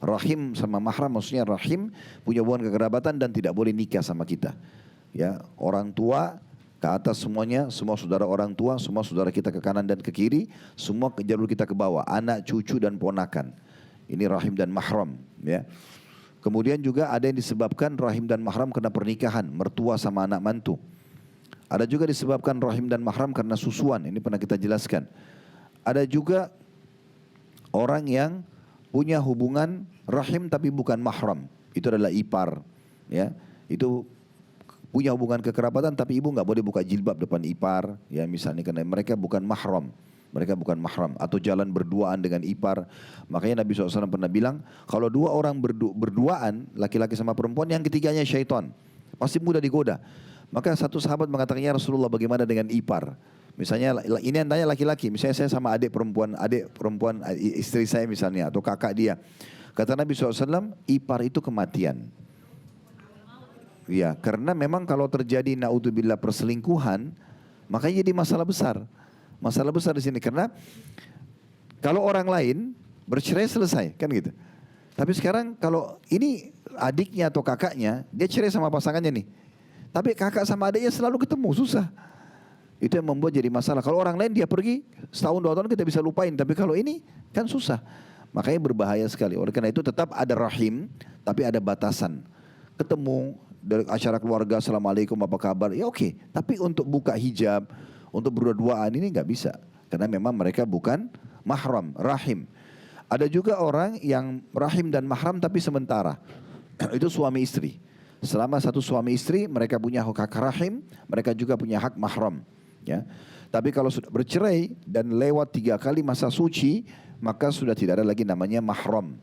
Rahim sama mahram maksudnya rahim punya hubungan kekerabatan dan tidak boleh nikah sama kita. Ya, orang tua ke atas semuanya, semua saudara orang tua, semua saudara kita ke kanan dan ke kiri, semua ke jalur kita ke bawah, anak, cucu dan ponakan. Ini rahim dan mahram, ya. Kemudian juga ada yang disebabkan rahim dan mahram karena pernikahan, mertua sama anak mantu. Ada juga disebabkan rahim dan mahram karena susuan, ini pernah kita jelaskan. Ada juga orang yang punya hubungan rahim tapi bukan mahram, itu adalah ipar, ya. Itu punya hubungan kekerabatan tapi ibu nggak boleh buka jilbab depan ipar, ya misalnya karena mereka bukan mahram. Mereka bukan mahram. Atau jalan berduaan dengan ipar. Makanya Nabi SAW pernah bilang, kalau dua orang berduaan, laki-laki sama perempuan, yang ketiganya syaitan. Pasti mudah digoda. Maka satu sahabat mengatakan, ya Rasulullah bagaimana dengan ipar? Misalnya ini yang tanya laki-laki, misalnya saya sama adik perempuan istri saya misalnya, atau kakak dia. Kata Nabi SAW, ipar itu kematian. Ya, karena memang kalau terjadi naudzubillah perselingkuhan, makanya jadi masalah besar. Masalah besar di sini karena kalau orang lain bercerai selesai, kan gitu. Tapi sekarang kalau ini adiknya atau kakaknya, dia cerai sama pasangannya nih. Tapi kakak sama adiknya selalu ketemu, susah. Itu yang membuat jadi masalah. Kalau orang lain dia pergi, setahun 2 tahun kita bisa lupain. Tapi kalau ini kan susah. Makanya berbahaya sekali. Oleh karena itu tetap ada rahim, tapi ada batasan. Ketemu dari acara keluarga, assalamualaikum apa kabar, ya oke. Tapi untuk buka hijab, untuk berdua-duaan ini nggak bisa. Karena memang mereka bukan mahram, rahim. Ada juga orang yang rahim dan mahram tapi sementara. Itu suami istri. Selama satu suami istri mereka punya hak rahim, mereka juga punya hak mahram. Ya. Tapi kalau sudah bercerai dan lewat 3 kali masa suci, maka sudah tidak ada lagi namanya mahram.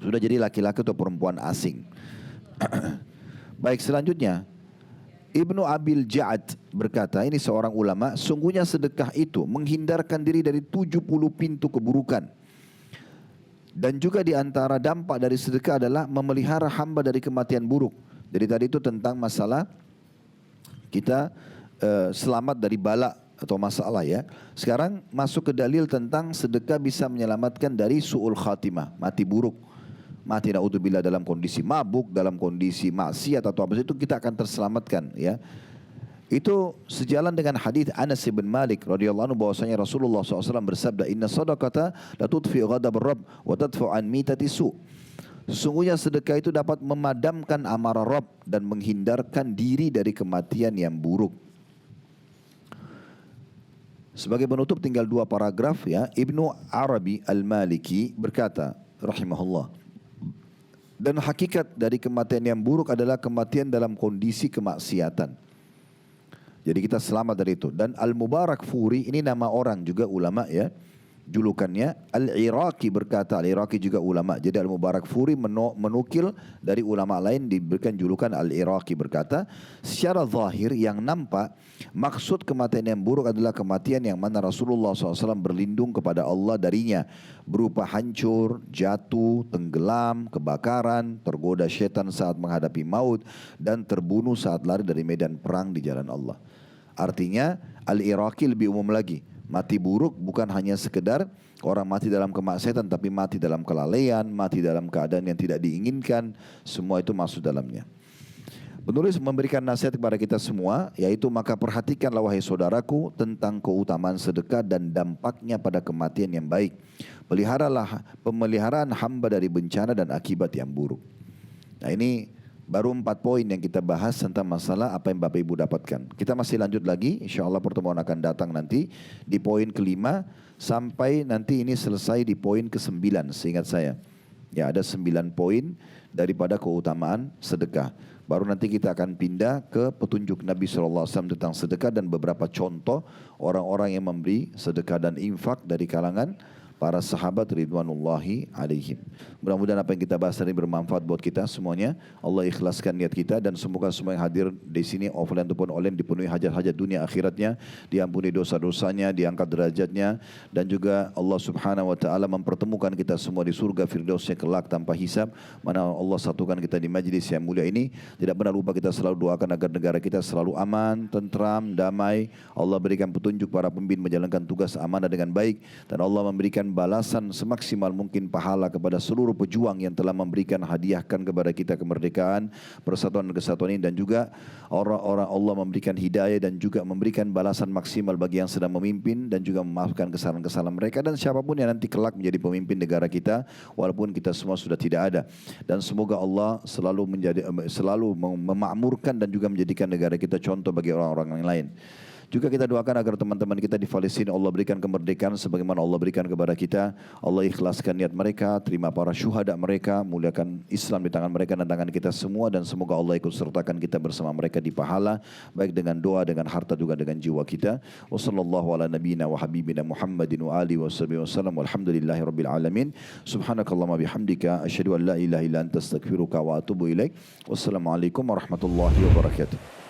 Sudah jadi laki-laki atau perempuan asing. Baik, selanjutnya Ibnu Abil Ja'ad berkata, ini seorang ulama, sungguhnya sedekah itu menghindarkan diri dari 70 pintu keburukan. Dan juga di antara dampak dari sedekah adalah memelihara hamba dari kematian buruk. Jadi tadi itu tentang masalah kita selamat dari bala atau masalah, ya. Sekarang masuk ke dalil tentang sedekah bisa menyelamatkan dari su'ul khatimah, mati buruk. Mati na'udzubillah dalam kondisi mabuk, dalam kondisi maksiat atau apa itu kita akan terselamatkan, ya. Itu sejalan dengan hadis Anas bin Malik radhiyallahu anhu bahwasanya Rasulullah SAW bersabda, Inna sadaqata la tudfi ghadab Rabb wa tadfu an mitati su. Sesungguhnya sedekah itu dapat memadamkan amarah Rabb dan menghindarkan diri dari kematian yang buruk. Sebagai penutup tinggal 2 paragraf, ya. Ibnu Arabi Al-Maliki berkata rahimahullah, dan hakikat dari kematian yang buruk adalah kematian dalam kondisi kemaksiatan. Jadi kita selamat dari itu. Dan Al-Mubarak Furi ini nama orang juga ulama, ya. Julukannya Al-Iraqi berkata, Al-Iraqi juga ulama. Jadi Al-Mubarak Furi menukil dari ulama lain diberikan julukan Al-Iraqi berkata, secara zahir yang nampak maksud kematian yang buruk adalah kematian yang mana Rasulullah SAW berlindung kepada Allah darinya, berupa hancur, jatuh, tenggelam, kebakaran, tergoda syaitan saat menghadapi maut, dan terbunuh saat lari dari medan perang di jalan Allah. Artinya Al-Iraqi lebih umum lagi. Mati buruk bukan hanya sekedar orang mati dalam kemaksiatan, tapi mati dalam kelalaian, mati dalam keadaan yang tidak diinginkan, semua itu masuk dalamnya. Penulis memberikan nasihat kepada kita semua, yaitu maka perhatikanlah wahai saudaraku tentang keutamaan sedekah dan dampaknya pada kematian yang baik. Peliharalah pemeliharaan hamba dari bencana dan akibat yang buruk. Nah, ini baru 4 poin yang kita bahas tentang masalah apa yang Bapak Ibu dapatkan. Kita masih lanjut lagi, insya Allah pertemuan akan datang nanti di poin ke-5 sampai nanti ini selesai di poin ke-9 seingat saya. Ya, ada 9 poin daripada keutamaan sedekah. Baru nanti kita akan pindah ke petunjuk Nabi SAW tentang sedekah dan beberapa contoh orang-orang yang memberi sedekah dan infak dari kalangan para sahabat ridwanullahi alaihim. Mudah-mudahan apa yang kita bahas tadi bermanfaat buat kita semuanya. Allah ikhlaskan niat kita dan semoga semua yang hadir di sini offline ataupun online dipenuhi hajat-hajat dunia akhiratnya, diampuni dosa-dosanya, diangkat derajatnya, dan juga Allah Subhanahu wa taala mempertemukan kita semua di surga firdausnya kelak tanpa hisab. Mana Allah satukan kita di majlis yang mulia ini. Tidak pernah lupa kita selalu doakan agar negara kita selalu aman, tentram, damai. Allah berikan petunjuk para pemimpin menjalankan tugas amanah dengan baik dan Allah memberikan balasan semaksimal mungkin pahala kepada seluruh pejuang yang telah memberikan hadiahkan kepada kita kemerdekaan, persatuan dan kesatuan ini, dan juga orang-orang Allah memberikan hidayah dan juga memberikan balasan maksimal bagi yang sedang memimpin dan juga memaafkan kesalahan-kesalahan mereka dan siapapun yang nanti kelak menjadi pemimpin negara kita walaupun kita semua sudah tidak ada. Dan semoga Allah selalu memakmurkan dan juga menjadikan negara kita contoh bagi orang-orang yang lain. Juga kita doakan agar teman-teman kita di Palestina Allah berikan kemerdekaan sebagaimana Allah berikan kepada kita. Allah ikhlaskan niat mereka, terima para syuhada mereka, muliakan Islam di tangan mereka dan tangan kita semua, dan semoga Allah ikut sertakan kita bersama mereka di pahala, baik dengan doa, dengan harta, juga dengan jiwa kita. Wassallallahu ala nabiyina wa habibina Muhammadin wa alihi wasallam walhamdulillahi rabbil alamin. Subhanakallahumma bihamdika asyhadu an la ilaha illa anta astaghfiruka wa atubu ilaik. Wassalamualaikum warahmatullahi wabarakatuh.